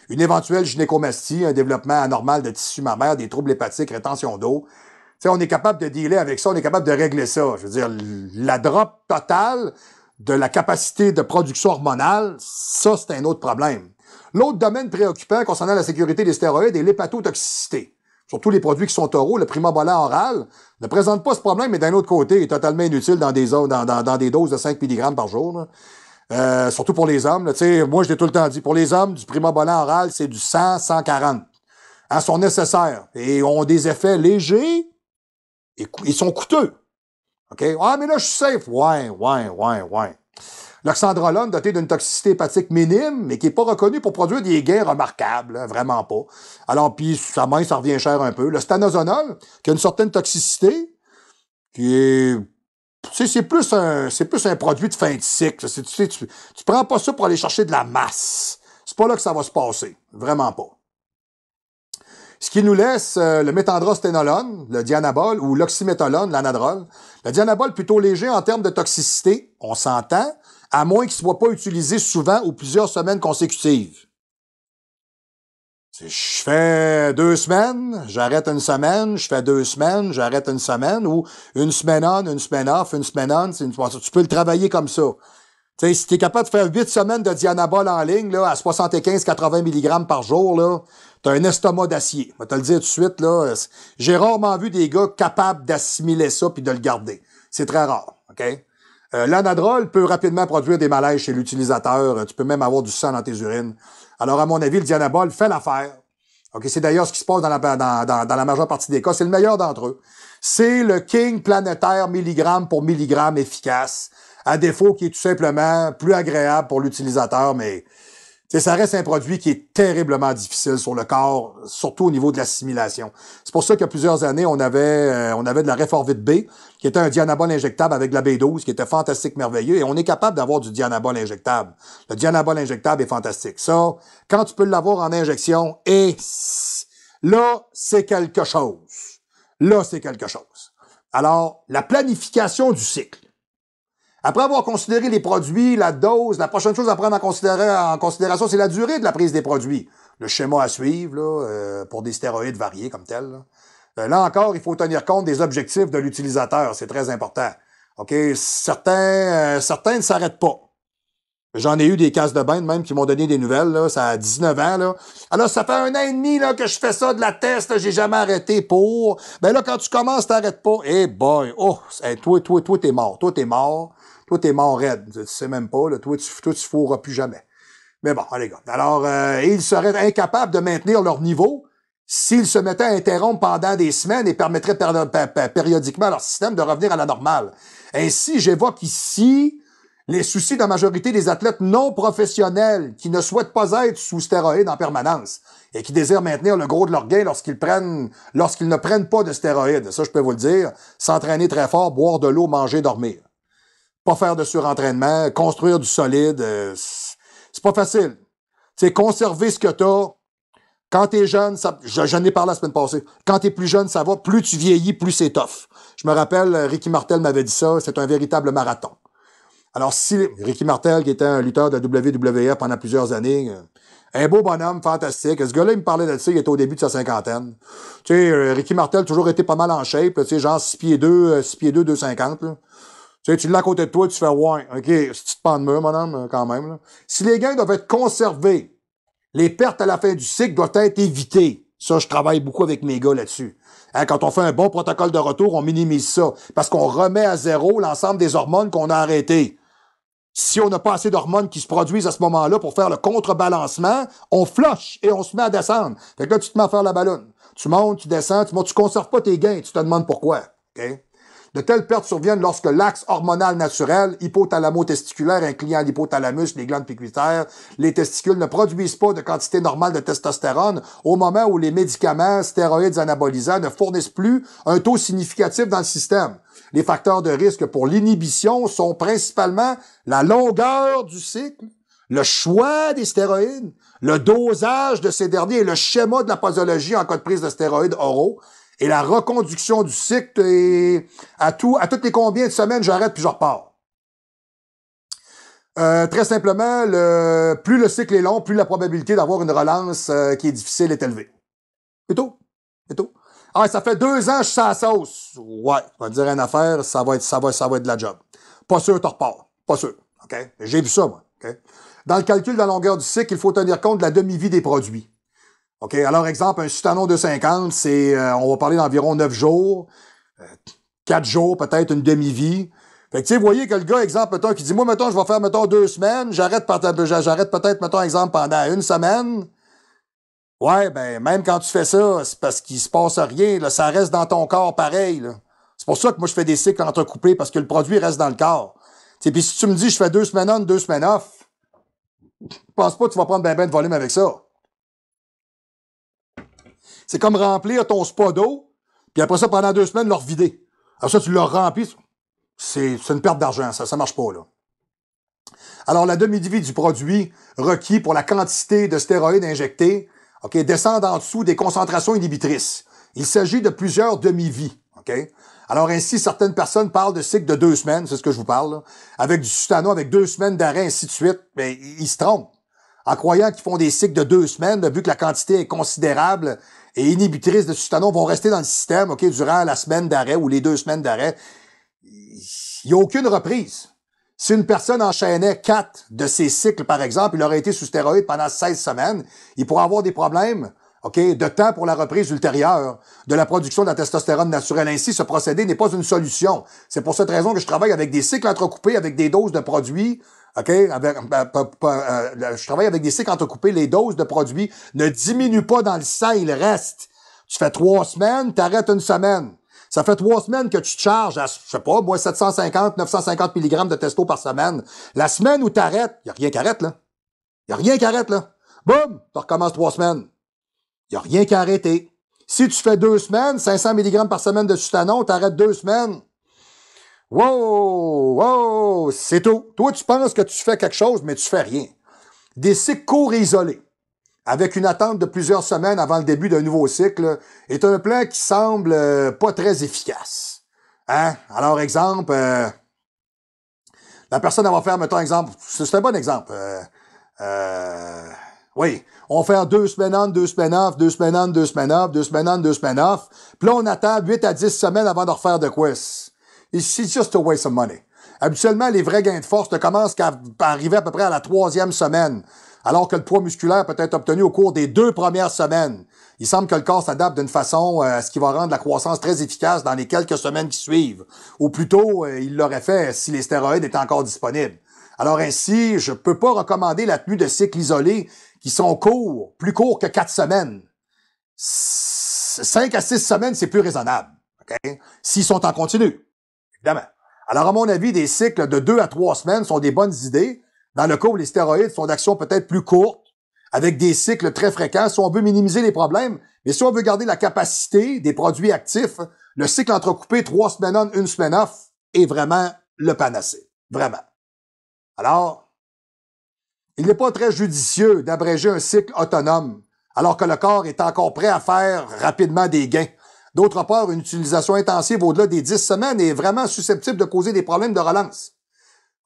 Une éventuelle gynécomastie, un développement anormal de tissu mammaire, des troubles hépatiques, rétention d'eau. Tu sais, on est capable de dealer avec ça, on est capable de régler ça. Je veux dire, la drop totale de la capacité de production hormonale, ça, c'est un autre problème. L'autre domaine préoccupant concernant la sécurité des stéroïdes est l'hépatotoxicité. Surtout les produits qui sont oraux, le primobolan oral ne présente pas ce problème, mais d'un autre côté, il est totalement inutile dans des doses de 5 mg par jour. Surtout pour les hommes. Là, moi, je l'ai tout le temps dit, pour les hommes, du primobolan oral, c'est du 100, 140. Hein, sont nécessaires et ont des effets légers et ils sont coûteux. OK? Ah, mais là, je suis safe. Ouais. L'oxandrolone, doté d'une toxicité hépatique minime, mais qui n'est pas reconnu pour produire des gains remarquables, hein, vraiment pas. Alors, puis, ça revient cher un peu. Le stanozolol, qui a une certaine toxicité, qui est... c'est plus un produit de fin de cycle. Tu prends pas ça pour aller chercher de la masse. C'est pas là que ça va se passer. Vraiment pas. Ce qui nous laisse le méthandrosténolone, le dianabol, ou l'oxymétolone, l'anadrol. Le dianabol plutôt léger en termes de toxicité, on s'entend, à moins qu'il ne soit pas utilisé souvent ou plusieurs semaines consécutives. Je fais 2 semaines, j'arrête une semaine, je fais 2 semaines, j'arrête une semaine, ou une semaine on, une semaine off, une semaine on, tu peux le travailler comme ça. T'sais, si tu es capable de faire 8 semaines de dianabol en ligne, là, à 75-80 mg par jour, là, t'as un estomac d'acier. Je vais te le dire tout de suite, là. J'ai rarement vu des gars capables d'assimiler ça puis de le garder. C'est très rare, OK? L'anadrol peut rapidement produire des malaises chez l'utilisateur. Tu peux même avoir du sang dans tes urines. Alors, à mon avis, le dianabol fait l'affaire. OK? C'est d'ailleurs ce qui se passe dans la majeure partie des cas. C'est le meilleur d'entre eux. C'est le king planétaire milligramme pour milligramme efficace. À défaut qui est tout simplement plus agréable pour l'utilisateur, mais ça reste un produit qui est terriblement difficile sur le corps, surtout au niveau de l'assimilation. C'est pour ça qu'il y a plusieurs années, on avait de la Réforvit B, qui était un dianabol injectable avec de la B12, qui était fantastique, merveilleux, et on est capable d'avoir du dianabol injectable. Le dianabol injectable est fantastique. Ça, quand tu peux l'avoir en injection, et là, c'est quelque chose. Là, c'est quelque chose. Alors, la planification du cycle. Après avoir considéré les produits, la dose, la prochaine chose à prendre en considération, c'est la durée de la prise des produits. le schéma à suivre là, pour des stéroïdes variés comme tel. Là encore, il faut tenir compte des objectifs de l'utilisateur. C'est très important. OK? Certains ne s'arrêtent pas. J'en ai eu des cases de bain de même qui m'ont donné des nouvelles, là, ça a 19 ans, là. Alors, ça fait 1 an et demi, là, que je fais ça de la test, j'ai jamais arrêté pour. Ben là, quand tu commences, t'arrêtes pas. Eh boy, oh, hey, toi, t'es mort. Toi, t'es mort. Toi, t'es mort raide. Tu sais même pas, là. Toi, tu fourras plus jamais. Mais bon, allez, gars. Alors, ils seraient incapables de maintenir leur niveau s'ils se mettaient à interrompre pendant des semaines et permettraient périodiquement à leur système de revenir à la normale. Ainsi, j'évoque ici les soucis de la majorité des athlètes non professionnels qui ne souhaitent pas être sous stéroïdes en permanence et qui désirent maintenir le gros de leur gain lorsqu'ils ne prennent pas de stéroïdes. Ça, je peux vous le dire. S'entraîner très fort, boire de l'eau, manger, dormir. Pas faire de surentraînement, construire du solide. C'est pas facile. C'est conserver ce que t'as. Quand t'es jeune, j'en ai parlé la semaine passée. Quand t'es plus jeune, ça va. Plus tu vieillis, plus c'est tough. Je me rappelle, Ricky Martel m'avait dit ça. C'est un véritable marathon. Alors, si Ricky Martel, qui était un lutteur de WWE pendant plusieurs années, un beau bonhomme, fantastique. Ce gars-là, il me parlait de ça, il était au début de sa cinquantaine. Tu sais, Ricky Martel a toujours été pas mal en shape, tu sais, genre 6 pieds 2, 250, là. Tu sais, tu l'as à côté de toi, tu fais, ouais, OK, c'est une petite pan de mur, mon homme, quand même, là. Si les gains doivent être conservés, les pertes à la fin du cycle doivent être évitées. Ça, je travaille beaucoup avec mes gars là-dessus. Hein, quand on fait un bon protocole de retour, on minimise ça. Parce qu'on remet à zéro l'ensemble des hormones qu'on a arrêtées. Si on n'a pas assez d'hormones qui se produisent à ce moment-là pour faire le contrebalancement, on flush et on se met à descendre. Fait que là, tu te mets à faire la ballonne. Tu montes, tu descends, tu conserves pas tes gains, tu te demandes pourquoi. Okay? De telles pertes surviennent lorsque l'axe hormonal naturel, hypothalamo-testiculaire, incluant l'hypothalamus, les glandes pituitaires, les testicules ne produisent pas de quantité normale de testostérone au moment où les médicaments, stéroïdes anabolisants ne fournissent plus un taux significatif dans le système. Les facteurs de risque pour l'inhibition sont principalement la longueur du cycle, le choix des stéroïdes, le dosage de ces derniers et le schéma de la posologie en cas de prise de stéroïdes oraux, et la reconduction du cycle et à toutes les combien de semaines j'arrête puis je repars. Très simplement, plus le cycle est long, plus la probabilité d'avoir une relance qui est difficile est élevée. C'est tout. C'est tout. Ah, ça fait 2 ans que je suis à la sauce. Ouais, on va te dire une affaire, ça va être de la job. Pas sûr, tu repars. Pas sûr. OK? J'ai vu ça, moi. OK? Dans le calcul de la longueur du cycle, il faut tenir compte de la demi-vie des produits. OK? Alors, exemple, un Sutanon 250, c'est, on va parler d'environ 9 jours, 4 jours, peut-être une demi-vie. Fait que, tu sais, vous voyez que le gars, exemple, mettons, qui dit, moi, mettons, je vais faire, mettons, 2 semaines, j'arrête peut-être, mettons, exemple, pendant 1 semaine. Ouais, ben, même quand tu fais ça, c'est parce qu'il se passe rien, là, ça reste dans ton corps pareil, là. C'est pour ça que moi, je fais des cycles entrecoupés, parce que le produit reste dans le corps. Tu sais, puis si tu me dis, je fais 2 semaines on, 2 semaines off, je pense pas que tu vas prendre ben de volume avec ça. C'est comme remplir ton spa d'eau, puis après ça, pendant 2 semaines, le revider. Alors ça, tu l'as rempli, c'est une perte d'argent, ça marche pas, là. Alors, la demi-vie du produit requis pour la quantité de stéroïdes injectés, OK, descend en dessous des concentrations inhibitrices. Il s'agit de plusieurs demi-vies, OK? Alors ainsi, certaines personnes parlent de cycle de 2 semaines, c'est ce que je vous parle, là, avec du Sutano, avec 2 semaines d'arrêt, ainsi de suite. Mais ils se trompent. En croyant qu'ils font des cycles de 2 semaines, vu que la quantité est considérable et inhibitrice de Sutano vont rester dans le système, OK, durant la semaine d'arrêt ou les 2 semaines d'arrêt. Il n'y a aucune reprise. Si une personne enchaînait 4 de ces cycles, par exemple, il aurait été sous stéroïdes pendant 16 semaines, il pourrait avoir des problèmes, OK, de temps pour la reprise ultérieure de la production de la testostérone naturelle. Ainsi, ce procédé n'est pas une solution. C'est pour cette raison que je travaille avec des cycles entrecoupés, avec des doses de produits, OK, je travaille avec des cycles entrecoupés. Les doses de produits ne diminuent pas dans le sang, il reste. Tu fais 3 semaines, t'arrêtes 1 semaine. Ça fait 3 semaines que tu te charges à, je sais pas, moi, 750, 950 mg de testo par semaine. La semaine où t'arrêtes, y a rien qui arrête, là. Y a rien qui arrête, là. Boum! Tu recommences 3 semaines. Y a rien qui a arrêté. Si tu fais 2 semaines, 500 mg par semaine de Sutanon, t'arrêtes 2 semaines. Wow! Wow! C'est tout. Toi, tu penses que tu fais quelque chose, mais tu fais rien. Des cycles courts et isolés, avec une attente de plusieurs semaines avant le début d'un nouveau cycle, est un plan qui semble pas très efficace. Hein? Alors, exemple, la personne elle va faire, mettons, exemple, c'est un bon exemple. Oui, on fait 2 semaines on, 2 semaines off, 2 semaines on, 2 semaines off, 2 semaines on, 2 semaines off. Puis là, on attend 8 à 10 semaines avant de refaire de quoi. It's just a waste of money. Habituellement, les vrais gains de force ne commencent qu'à arriver à peu près à la 3e semaine, alors que le poids musculaire peut être obtenu au cours des 2 premières semaines. Il semble que le corps s'adapte d'une façon à ce qui va rendre la croissance très efficace dans les quelques semaines qui suivent. Ou plutôt, il l'aurait fait si les stéroïdes étaient encore disponibles. Alors ainsi, je peux pas recommander la tenue de cycles isolés qui sont courts, plus courts que 4 semaines. 5 à 6 semaines, c'est plus raisonnable. Okay? S'ils sont en continu, évidemment. Alors, à mon avis, des cycles de 2 à 3 semaines sont des bonnes idées, dans le cas où les stéroïdes sont d'action peut-être plus courte, avec des cycles très fréquents, si on veut minimiser les problèmes. Mais si on veut garder la capacité des produits actifs, le cycle entrecoupé 3 semaines on, 1 semaine off est vraiment le panacée. Vraiment. Alors, il n'est pas très judicieux d'abréger un cycle autonome, alors que le corps est encore prêt à faire rapidement des gains. D'autre part, une utilisation intensive au-delà des 10 semaines est vraiment susceptible de causer des problèmes de relance.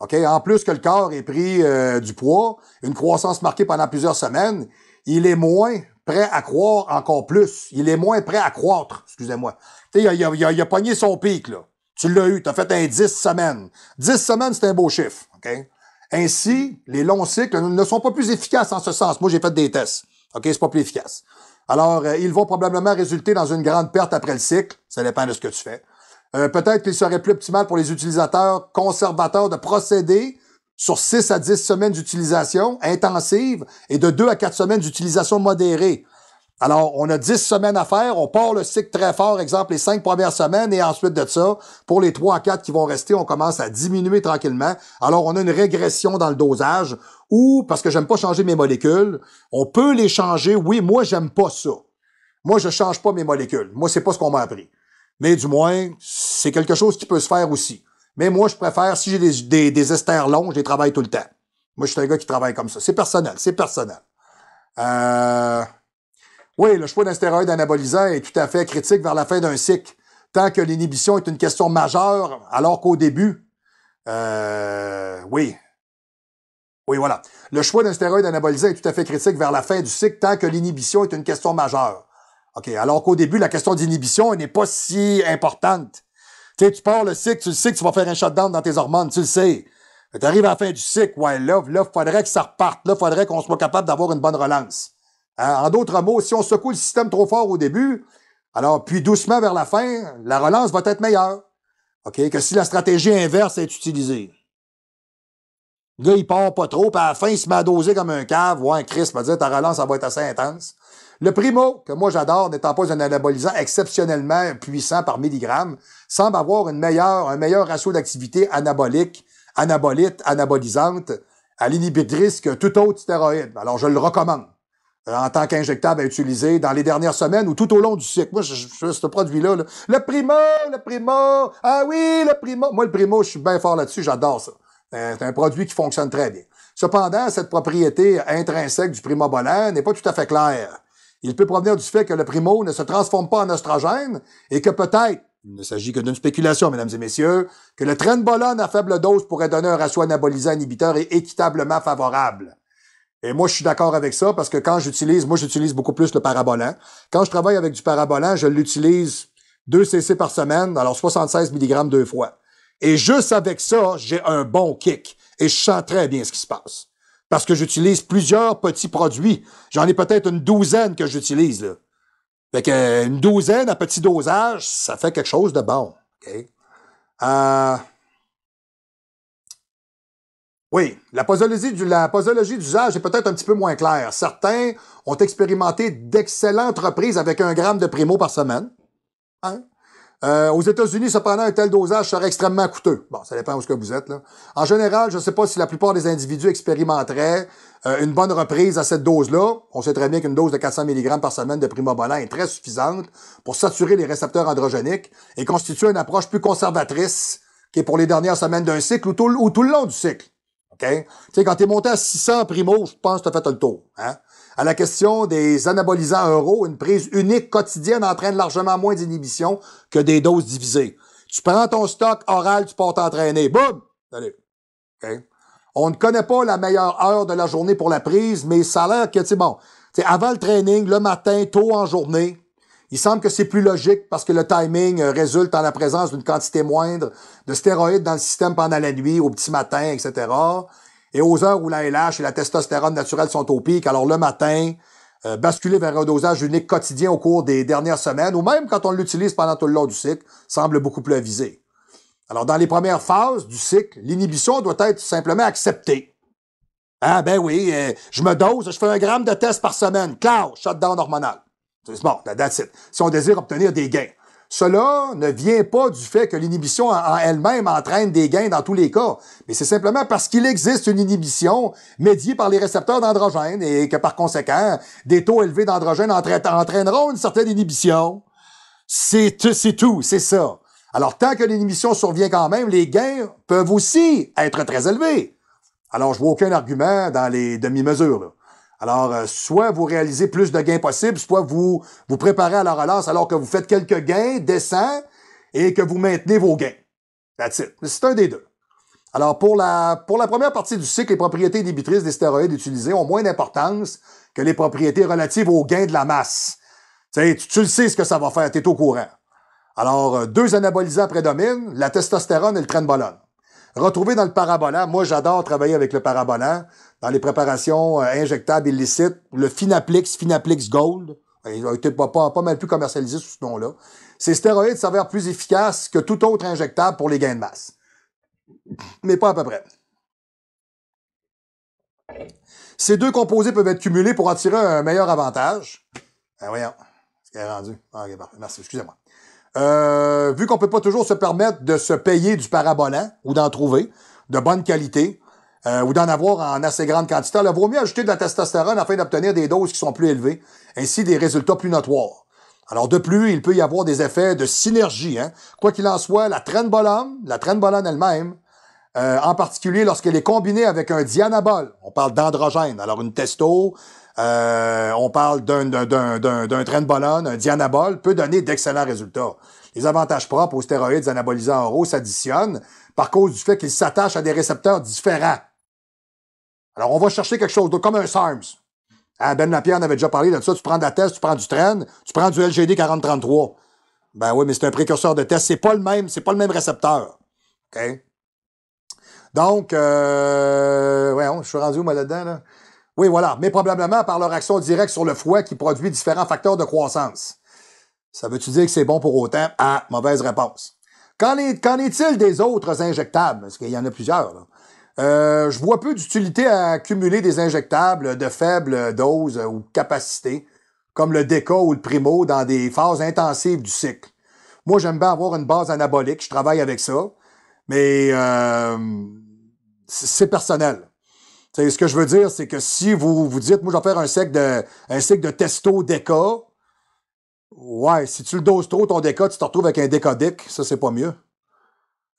Okay? En plus que le corps ait pris du poids, une croissance marquée pendant plusieurs semaines, il est moins prêt à croire encore plus. Il est moins prêt à croître, excusez-moi. Tu sais, il a pogné son pic, là. Tu l'as eu, tu as fait un 10 semaines. 10 semaines, c'est un beau chiffre. Okay? Ainsi, les longs cycles ne sont pas plus efficaces en ce sens. Moi, j'ai fait des tests. OK, c'est pas plus efficace. Alors, ils vont probablement résulter dans une grande perte après le cycle. Ça dépend de ce que tu fais. Peut-être qu'il serait plus optimal pour les utilisateurs conservateurs de procéder sur 6 à 10 semaines d'utilisation intensive et de 2 à 4 semaines d'utilisation modérée. Alors, on a 10 semaines à faire, on part le cycle très fort, exemple les 5 premières semaines, et ensuite de ça, pour les 3 à 4 qui vont rester, on commence à diminuer tranquillement. Alors, on a une régression dans le dosage, ou, parce que j'aime pas changer mes molécules, on peut les changer, oui, moi, j'aime pas ça. Moi, je change pas mes molécules. Moi, c'est pas ce qu'on m'a appris. Mais du moins, c'est quelque chose qui peut se faire aussi. Mais moi, je préfère, si j'ai des esters longs, je les travaille tout le temps. Moi, je suis un gars qui travaille comme ça. C'est personnel, c'est personnel. Oui, le choix d'un stéroïde anabolisant est tout à fait critique vers la fin d'un cycle, tant que l'inhibition est une question majeure, alors qu'au début, oui. Oui, voilà. Le choix d'un stéroïde anabolisant est tout à fait critique vers la fin du cycle, tant que l'inhibition est une question majeure. OK, alors qu'au début, la question d'inhibition n'est pas si importante. Tu sais, tu pars le cycle, tu le sais que tu vas faire un shutdown dans tes hormones, tu le sais. Tu arrives à la fin du cycle, ouais, là, faudrait que ça reparte. Là, faudrait qu'on soit capable d'avoir une bonne relance. Hein? En d'autres mots, si on secoue le système trop fort au début, alors, puis doucement vers la fin, la relance va être meilleure. OK, que si la stratégie inverse est utilisée. Le gars, il part pas trop, puis à la fin, il se met à doser comme un cave. Ouais, Chris va dire, ta relance, ça va être assez intense. Le Primo, que moi j'adore, n'étant pas un anabolisant exceptionnellement puissant par milligramme, semble avoir un meilleur ratio d'activité anabolite, anabolisante à l'inhibitrice que tout autre stéroïde. Alors, je le recommande en tant qu'injectable à utiliser dans les dernières semaines ou tout au long du cycle. Moi, ce produit-là, là, le Primo, ah oui, le Primo. Moi, le Primo, je suis bien fort là-dessus, j'adore ça. C'est un produit qui fonctionne très bien. Cependant, cette propriété intrinsèque du primobolan n'est pas tout à fait claire. Il peut provenir du fait que le primo ne se transforme pas en oestrogène et que peut-être, il ne s'agit que d'une spéculation, mesdames et messieurs, que le trenbolone à faible dose pourrait donner un ratio anabolisant inhibiteur et équitablement favorable. Et moi, je suis d'accord avec ça parce que quand j'utilise beaucoup plus le parabolan. Quand je travaille avec du parabolan, je l'utilise 2 cc par semaine, alors 76 mg 2 fois. Et juste avec ça, j'ai un bon kick. Et je sens très bien ce qui se passe. Parce que j'utilise plusieurs petits produits. J'en ai peut-être une douzaine que j'utilise, là. Fait que une douzaine à petit dosage, ça fait quelque chose de bon. Okay? Oui, la posologie d'usage est peut-être un petit peu moins claire. Certains ont expérimenté d'excellentes reprises avec 1 gramme de Primo par semaine. Hein? Aux États-Unis, cependant, un tel dosage serait extrêmement coûteux. Bon, ça dépend où ce que vous êtes, là. En général, je ne sais pas si la plupart des individus expérimenteraient une bonne reprise à cette dose-là. On sait très bien qu'une dose de 400 mg par semaine de primobolan est très suffisante pour saturer les récepteurs androgéniques et constitue une approche plus conservatrice qui est pour les dernières semaines d'un cycle ou tout le long du cycle. OK? Tu sais, quand tu es monté à 600 primo, je pense que tu as fait le tour. Hein? À la question des anabolisants oraux, une prise unique quotidienne entraîne largement moins d'inhibition que des doses divisées. Tu prends ton stock oral, tu pars t'entraîner. Boum! Salut. Okay? On ne connaît pas la meilleure heure de la journée pour la prise, mais ça a l'air que, tu sais, bon, avant le training, le matin, tôt en journée, il semble que c'est plus logique parce que le timing résulte en la présence d'une quantité moindre de stéroïdes dans le système pendant la nuit, au petit matin, etc. Et aux heures où la LH et la testostérone naturelle sont au pic, alors le matin, basculer vers un dosage unique quotidien au cours des dernières semaines, ou même quand on l'utilise pendant tout le long du cycle, semble beaucoup plus avisé. Alors, dans les premières phases du cycle, l'inhibition doit être simplement acceptée. Ah, ben oui, je me dose, je fais 1 gramme de test par semaine. Claw, shutdown hormonal. C'est bon, that's it. Si on désire obtenir des gains. Cela ne vient pas du fait que l'inhibition en elle-même entraîne des gains dans tous les cas, mais c'est simplement parce qu'il existe une inhibition médiée par les récepteurs d'androgène et que par conséquent, des taux élevés d'androgène entraîneront une certaine inhibition. C'est tout, c'est ça. Alors, tant que l'inhibition survient quand même, les gains peuvent aussi être très élevés. Alors, je vois aucun argument dans les demi-mesures, là. Alors, soit vous réalisez plus de gains possibles, soit vous vous préparez à la relance alors que vous faites quelques gains décents et que vous maintenez vos gains. That's it. C'est un des deux. Alors, pour la première partie du cycle, les propriétés inhibitrices des stéroïdes utilisés ont moins d'importance que les propriétés relatives aux gains de la masse. Tu le sais ce que ça va faire, tu es au courant. Alors, 2 anabolisants prédominent, la testostérone et le trenbolone. Retrouvé dans le parabolan, moi j'adore travailler avec le parabolan, dans les préparations injectables illicites, le Finaplix Gold, il a été pas mal plus commercialisé sous ce nom-là. Ces stéroïdes s'avèrent plus efficaces que tout autre injectable pour les gains de masse. Mais pas à peu près. Ces 2 composés peuvent être cumulés pour en tirer un meilleur avantage. Voyons, ce qu'il est rendu. Ok, parfait. Merci, excusez-moi. Vu qu'on peut pas toujours se permettre de se payer du parabolan ou d'en trouver de bonne qualité ou d'en avoir en assez grande quantité, il vaut mieux ajouter de la testostérone afin d'obtenir des doses qui sont plus élevées, ainsi des résultats plus notoires. Alors de plus, il peut y avoir des effets de synergie. Quoi qu'il en soit, la trenbolone elle-même, en particulier lorsqu'elle est combinée avec un dianabol, on parle d'androgène, alors une testo, on parle d'un trenbolone, un dianabol, peut donner d'excellents résultats. Les avantages propres aux stéroïdes anabolisants oraux s'additionnent par cause du fait qu'ils s'attachent à des récepteurs différents. Alors, on va chercher quelque chose d'autre, comme un SARMs. Ben Lapierre en avait déjà parlé de ça. Tu prends de la test, tu prends du tren, tu prends du LGD 4033. Ben oui, mais c'est un précurseur de test. C'est pas le même récepteur. OK? Donc, je suis rendu où, moi, là-dedans, là? Oui, voilà, mais probablement par leur action directe sur le foie qui produit différents facteurs de croissance. Ça veut-tu dire que c'est bon pour autant? Ah, mauvaise réponse. Qu'en est-il des autres injectables? Parce qu'il y en a plusieurs, là. Je vois peu d'utilité à accumuler des injectables de faible dose ou capacité, comme le Deca ou le Primo, dans des phases intensives du cycle. Moi, j'aime bien avoir une base anabolique, je travaille avec ça, mais c'est personnel. T'sais, ce que je veux dire, c'est que si vous vous dites, moi, je vais faire un cycle de testo Deca, ouais, si tu le doses trop, ton Deca, tu te retrouves avec un Decadic, ça, c'est pas mieux.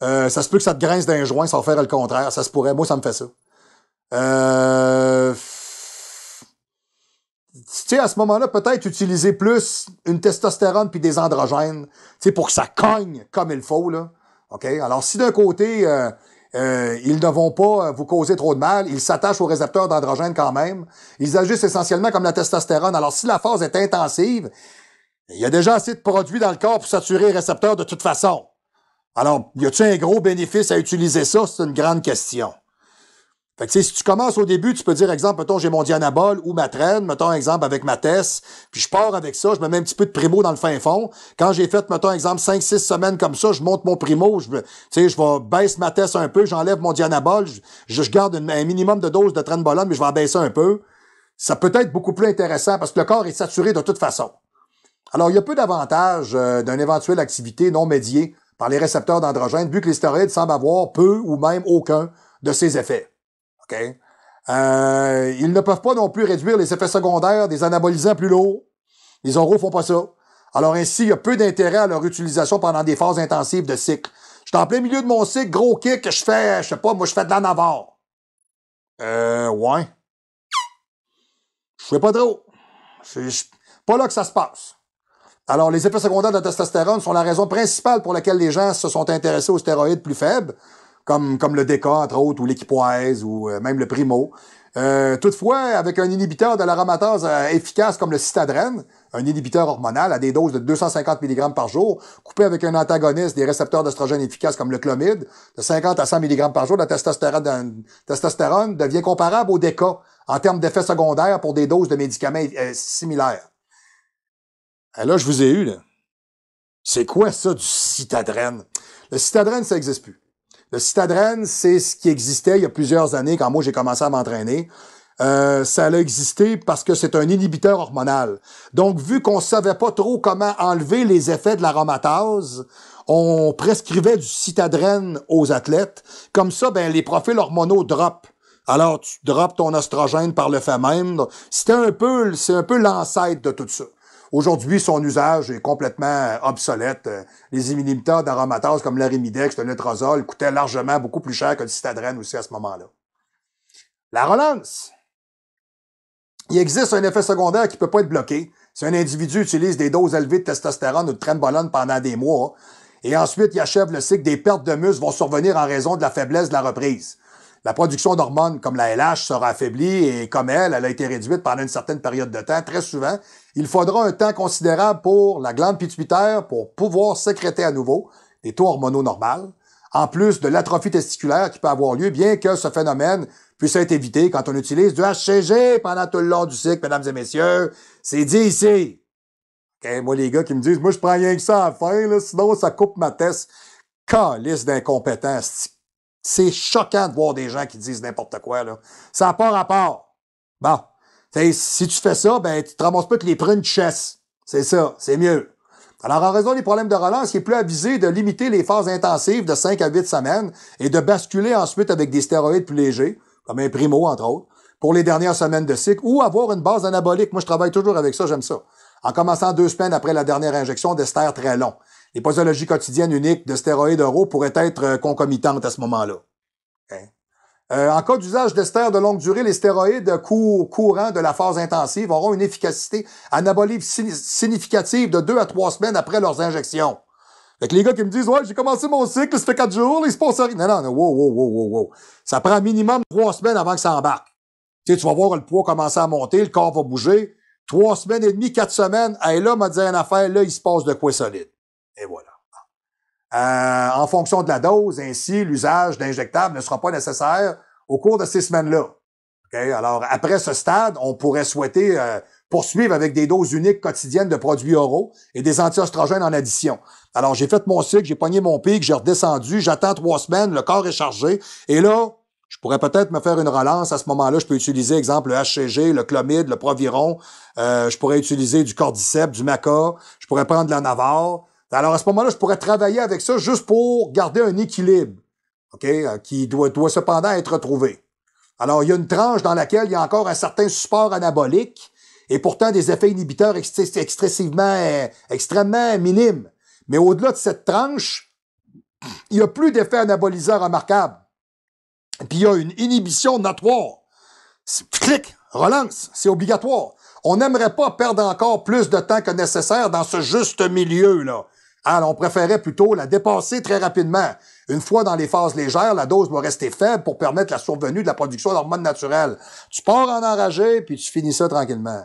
Ça se peut que ça te grince d'un joint, ça va faire le contraire, ça se pourrait. Moi, ça me fait ça. Tu sais, à ce moment-là, peut-être utiliser plus une testostérone puis des androgènes, tu sais, pour que ça cogne comme il faut, là. OK? Alors, si d'un côté, ils ne vont pas vous causer trop de mal, ils s'attachent aux récepteurs d'androgène quand même, ils agissent essentiellement comme la testostérone. Alors, si la phase est intensive, il y a déjà assez de produits dans le corps pour saturer les récepteurs de toute façon. Alors, y a-t-il un gros bénéfice à utiliser ça? C'est une grande question. Fait que, si tu commences au début, tu peux dire, exemple, mettons, j'ai mon dianabol ou ma traîne, mettons, exemple, avec ma test, puis je pars avec ça, je me mets un petit peu de primo dans le fin fond. Quand j'ai fait, mettons, exemple, 5-6 semaines comme ça, je monte mon primo, je vais baisser ma test un peu, j'enlève mon dianabol, je garde un minimum de dose de trenbolone, mais je vais en baisser un peu. Ça peut être beaucoup plus intéressant parce que le corps est saturé de toute façon. Alors, il y a peu d'avantages d'une éventuelle activité non médiée par les récepteurs d'androgène, vu que les stéroïdes semblent avoir peu ou même aucun de ces effets. OK? Ils ne peuvent pas non plus réduire les effets secondaires des anabolisants plus lourds. Les oraux font pas ça. Alors ainsi, il y a peu d'intérêt à leur utilisation pendant des phases intensives de cycle. Je suis en plein milieu de mon cycle, gros kick, je fais de la Navarre. Ouais. Je sais pas trop. C'est pas là que ça se passe. Alors, les effets secondaires de la testostérone sont la raison principale pour laquelle les gens se sont intéressés aux stéroïdes plus faibles, comme le DECA, entre autres, ou l'Equipoise, ou même le Primo. Toutefois, avec un inhibiteur de l'aromatase efficace comme le Citadren, un inhibiteur hormonal à des doses de 250 mg par jour, coupé avec un antagoniste des récepteurs d'oestrogène efficaces comme le Clomid, de 50 à 100 mg par jour, la testostérone devient comparable au DECA en termes d'effets secondaires pour des doses de médicaments similaires. Et là, je vous ai eu, là. C'est quoi ça du Citadren? Le Citadren, ça n'existe plus. Le Citadren, c'est ce qui existait il y a plusieurs années quand moi j'ai commencé à m'entraîner. Ça a existé parce que c'est un inhibiteur hormonal. Donc, vu qu'on savait pas trop comment enlever les effets de l'aromatase, on prescrivait du Citadren aux athlètes. Comme ça, ben les profils hormonaux drop. Alors, tu drops ton oestrogène par le fait même. C'est un peu l'ancêtre de tout ça. Aujourd'hui, son usage est complètement obsolète. Les inhibiteurs d'aromatase comme l'arimidex, le letrozole coûtaient largement beaucoup plus cher que le Citadren aussi à ce moment-là. La relance. Il existe un effet secondaire qui peut pas être bloqué. Si un individu utilise des doses élevées de testostérone ou de trenbolone pendant des mois, et ensuite il achève le cycle, des pertes de muscles vont survenir en raison de la faiblesse de la reprise. La production d'hormones comme la LH sera affaiblie et comme elle a été réduite pendant une certaine période de temps, très souvent, il faudra un temps considérable pour la glande pituitaire pour pouvoir sécréter à nouveau des taux hormonaux normaux, en plus de l'atrophie testiculaire qui peut avoir lieu, bien que ce phénomène puisse être évité quand on utilise du HCG pendant tout le long du cycle, mesdames et messieurs. C'est dit ici. Okay, moi, les gars qui me disent, moi, je prends rien que ça à la fin, là, sinon ça coupe ma tête. Calice d'incompétents. C'est choquant de voir des gens qui disent n'importe quoi, là. Ça n'a pas rapport. Bon. T'sais, si tu fais ça, ben, tu te ramasses pas que les prunes de chasse. C'est ça. C'est mieux. Alors, en raison des problèmes de relance, il est plus avisé de limiter les phases intensives de 5 à 8 semaines et de basculer ensuite avec des stéroïdes plus légers, comme un Primo, entre autres, pour les dernières semaines de cycle, ou avoir une base anabolique. Moi, je travaille toujours avec ça, j'aime ça. En commençant 2 semaines après la dernière injection d'ester très long. Les posologies quotidiennes uniques de stéroïdes oraux pourraient être concomitantes à ce moment-là. Okay. En cas d'usage d'ester de longue durée, les stéroïdes courants de la phase intensive auront une efficacité anabolique significative de 2 à 3 semaines après leurs injections. Fait que les gars qui me disent « Ouais, j'ai commencé mon cycle, ça fait 4 jours, il se passe rien. » Non, wow. Ça prend minimum 3 semaines avant que ça embarque. Tu sais, tu vas voir le poids commencer à monter, le corps va bouger. 3 semaines et demie, 4 semaines, hey, là, m'a dit une affaire, là, il se passe de quoi solide. Et voilà. En fonction de la dose, ainsi, l'usage d'injectables ne sera pas nécessaire au cours de ces semaines-là. Okay? Alors, après ce stade, on pourrait souhaiter poursuivre avec des doses uniques quotidiennes de produits oraux et des anti-oestrogènes en addition. Alors, j'ai fait mon cycle, j'ai pogné mon pic, j'ai redescendu, j'attends 3 semaines, le corps est chargé, et là, je pourrais peut-être me faire une relance. À ce moment-là, je peux utiliser, exemple, le HCG, le Clomid, le Proviron. Je pourrais utiliser du Cordyceps, du Maca. Je pourrais prendre de la Navarre. Alors, à ce moment-là, je pourrais travailler avec ça juste pour garder un équilibre, OK, qui doit cependant être retrouvé. Alors, il y a une tranche dans laquelle il y a encore un certain support anabolique et pourtant des effets inhibiteurs extrêmement minimes. Mais au-delà de cette tranche, il n'y a plus d'effets anabolisants remarquables. Puis il y a une inhibition notoire. Clic, relance, c'est obligatoire. On n'aimerait pas perdre encore plus de temps que nécessaire dans ce juste milieu-là. Alors, on préférait plutôt la dépasser très rapidement. Une fois dans les phases légères, la dose doit rester faible pour permettre la survenue de la production d'hormones naturelles. Tu pars en enragé, puis tu finis ça tranquillement.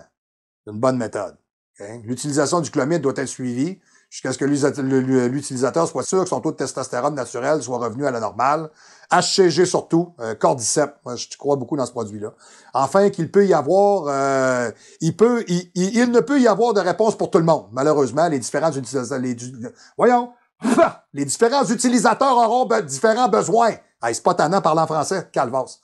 C'est une bonne méthode. Okay? L'utilisation du Clomid doit être suivie jusqu'à ce que l'utilisateur soit sûr que son taux de testostérone naturel soit revenu à la normale. HCG surtout, Cordyceps, moi, je crois beaucoup dans ce produit-là. Enfin, qu'il peut y avoir, il ne peut y avoir de réponse pour tout le monde. Malheureusement, les différents utilisateurs, les différents utilisateurs auront différents besoins. Hey, c'est pas tannant parler en français, calvasse.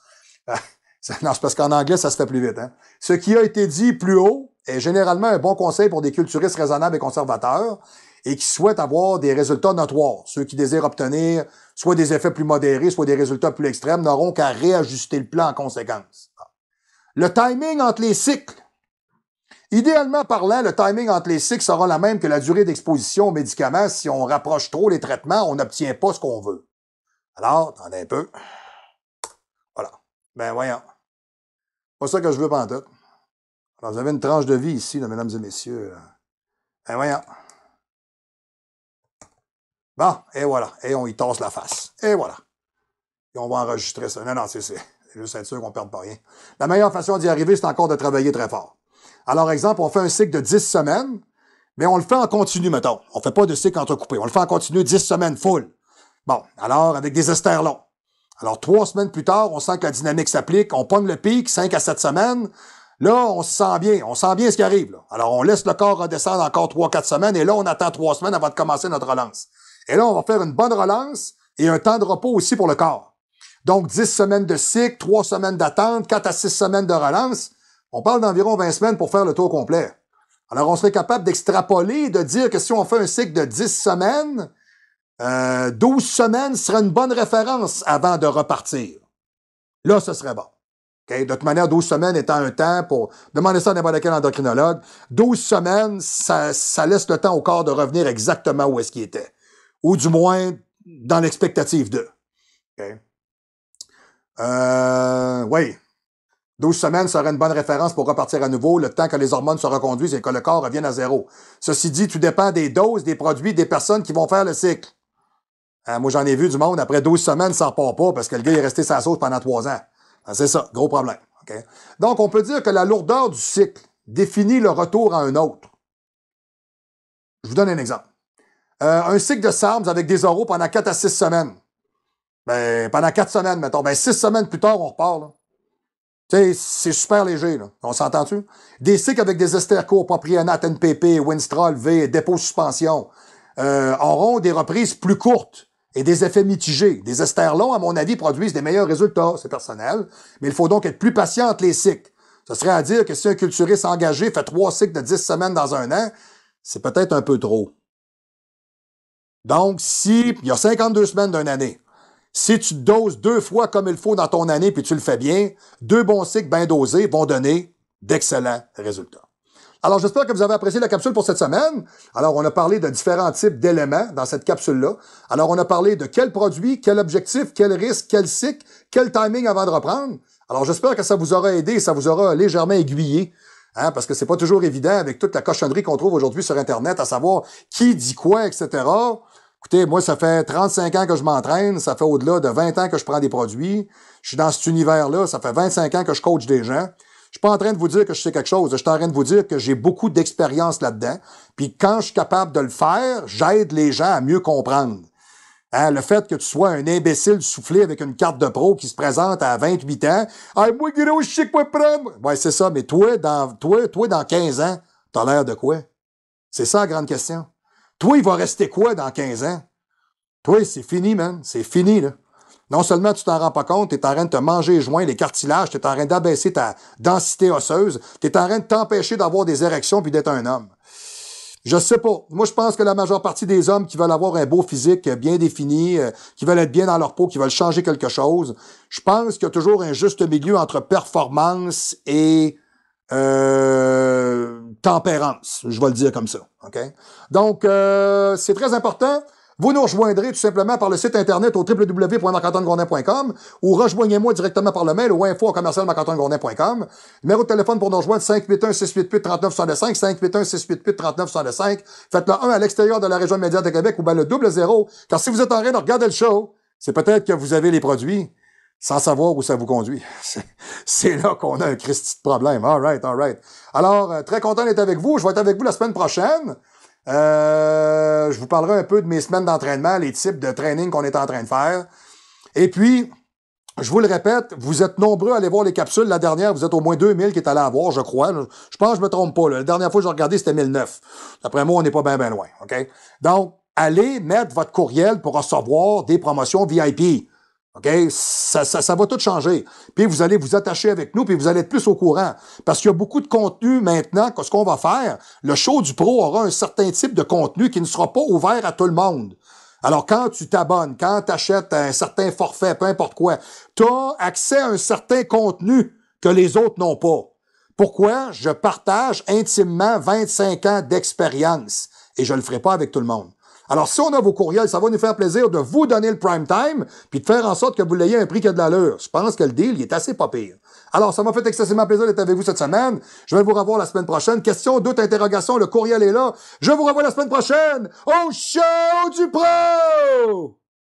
Non, c'est parce qu'en anglais, ça se fait plus vite. Hein? Ce qui a été dit plus haut est généralement un bon conseil pour des culturistes raisonnables et conservateurs et qui souhaitent avoir des résultats notoires. Ceux qui désirent obtenir soit des effets plus modérés, soit des résultats plus extrêmes, n'auront qu'à réajuster le plan en conséquence. Le timing entre les cycles. Idéalement parlant, le timing entre les cycles sera la même que la durée d'exposition aux médicaments. Si on rapproche trop les traitements, on n'obtient pas ce qu'on veut. Alors, attendez un peu. Voilà. Ben voyons. Pas ça que je veux pantoute. Alors, vous avez une tranche de vie ici, là, mesdames et messieurs. Ben voyons. Bon, et voilà. Et on y tasse la face. Et voilà. et on va enregistrer ça. Non, c'est juste être sûr qu'on ne perde pas rien. La meilleure façon d'y arriver, c'est encore de travailler très fort. Alors, exemple, on fait un cycle de 10 semaines, mais on le fait en continu, mettons. On fait pas de cycle entrecoupé. On le fait en continu 10 semaines full. Bon, alors, avec des esters longs. Alors, 3 semaines plus tard, on sent que la dynamique s'applique. On pogne le pic, 5 à 7 semaines. Là, on se sent bien. On sent bien ce qui arrive. Là. Alors, on laisse le corps redescendre encore 3-4 semaines. Et là, on attend 3 semaines avant de commencer notre relance. Et là, on va faire une bonne relance et un temps de repos aussi pour le corps. Donc, 10 semaines de cycle, 3 semaines d'attente, 4 à 6 semaines de relance. On parle d'environ 20 semaines pour faire le tour complet. Alors, on serait capable d'extrapoler et de dire que si on fait un cycle de 10 semaines, 12 semaines serait une bonne référence avant de repartir. Là, ce serait bon. Okay? De toute manière, 12 semaines étant un temps pour demander ça à n'importe quel endocrinologue, 12 semaines, ça laisse le temps au corps de revenir exactement où est-ce qu'il était. Ou du moins, dans l'expectative de. Okay? Oui. 12 semaines serait une bonne référence pour repartir à nouveau, le temps que les hormones se reconduisent et que le corps revienne à zéro. Ceci dit, tout dépend des doses, des produits, des personnes qui vont faire le cycle. Moi, j'en ai vu du monde, après 12 semaines, ça repart pas parce que le gars est resté sa sauce pendant 3 ans. C'est ça, gros problème. Okay? Donc, on peut dire que la lourdeur du cycle définit le retour à un autre. Je vous donne un exemple. Un cycle de SARMS avec des oraux pendant 4 à 6 semaines. Ben, pendant 4 semaines, mettons. Ben, 6 semaines plus tard, on repart, là. Tu sais, c'est super léger, là. On s'entend-tu? Des cycles avec des esters courts, propionate, NPP, Winstrol, V, dépôt suspension, auront des reprises plus courtes et des effets mitigés. Des esters longs, à mon avis, produisent des meilleurs résultats, c'est personnel, mais il faut donc être plus patient entre les cycles. Ce serait à dire que si un culturiste engagé fait 3 cycles de 10 semaines dans un an, c'est peut-être un peu trop. Donc, si il y a 52 semaines d'une année, si tu te doses 2 fois comme il faut dans ton année puis tu le fais bien, 2 bons cycles bien dosés vont donner d'excellents résultats. Alors, j'espère que vous avez apprécié la capsule pour cette semaine. Alors, on a parlé de différents types d'éléments dans cette capsule-là. Alors, on a parlé de quel produit, quel objectif, quel risque, quel cycle, quel timing avant de reprendre. Alors, j'espère que ça vous aura aidé et ça vous aura légèrement aiguillé. Hein, parce que c'est pas toujours évident avec toute la cochonnerie qu'on trouve aujourd'hui sur Internet, à savoir qui dit quoi, etc. Écoutez, moi, ça fait 35 ans que je m'entraîne, ça fait au-delà de 20 ans que je prends des produits. Je suis dans cet univers-là, ça fait 25 ans que je coach des gens. Je suis pas en train de vous dire que je sais quelque chose, je suis en train de vous dire que j'ai beaucoup d'expérience là-dedans. Puis quand je suis capable de le faire, j'aide les gens à mieux comprendre. Hein, le fait que tu sois un imbécile soufflé avec une carte de pro qui se présente à 28 ans, « Ah, moi, gros, je sais quoi prendre! » Ouais, c'est ça, mais toi, dans 15 ans, t'as l'air de quoi? C'est ça la grande question. Toi, il va rester quoi dans 15 ans? Toi, c'est fini, man. C'est fini, là. Non seulement tu t'en rends pas compte, tu es en train de te manger les joints, les cartilages, tu es en train d'abaisser ta densité osseuse, tu es en train de t'empêcher d'avoir des érections puis d'être un homme. Je sais pas. Moi, je pense que la majeure partie des hommes qui veulent avoir un beau physique bien défini, qui veulent être bien dans leur peau, qui veulent changer quelque chose, je pense qu'il y a toujours un juste milieu entre performance et tempérance. Je vais le dire comme ça. Okay? Donc, c'est très important. Vous nous rejoindrez tout simplement par le site internet au www.marc-antoine-gondin.com ou rejoignez-moi directement par le mail au info@marc-antoine-gondin.com. Numéro de téléphone pour nous rejoindre 581-688-3965, 581-688-3965. Faites le 1 à l'extérieur de la région immédiate de Québec ou bien le 00, car si vous êtes en train de regarder le show, c'est peut-être que vous avez les produits sans savoir où ça vous conduit. C'est là qu'on a un Christi de problème. All right. Alors, très content d'être avec vous. Je vais être avec vous la semaine prochaine. Je vous parlerai un peu de mes semaines d'entraînement, les types de training qu'on est en train de faire. Et puis, je vous le répète, vous êtes nombreux à aller voir les capsules. La dernière, vous êtes au moins 2000 qui est allé à voir, je crois. Je pense que je me trompe pas. Là. La dernière fois que j'ai regardé, c'était 1009. D'après moi, on n'est pas bien loin. OK? Donc, allez mettre votre courriel pour recevoir des promotions VIP. OK? Ça va tout changer. Puis vous allez vous attacher avec nous, puis vous allez être plus au courant. Parce qu'il y a beaucoup de contenu maintenant, que ce qu'on va faire, le show du pro aura un certain type de contenu qui ne sera pas ouvert à tout le monde. Alors, quand tu t'abonnes, quand tu achètes un certain forfait, peu importe quoi, tu as accès à un certain contenu que les autres n'ont pas. Pourquoi? Je partage intimement 25 ans d'expérience et je le ferai pas avec tout le monde. Alors, si on a vos courriels, ça va nous faire plaisir de vous donner le prime time puis de faire en sorte que vous l'ayez à un prix qui a de l'allure. Je pense que le deal, il est assez pas pire. Alors, ça m'a fait excessivement plaisir d'être avec vous cette semaine. Je vais vous revoir la semaine prochaine. Questions, doutes, interrogations, le courriel est là. Je vous revois la semaine prochaine au show du pro!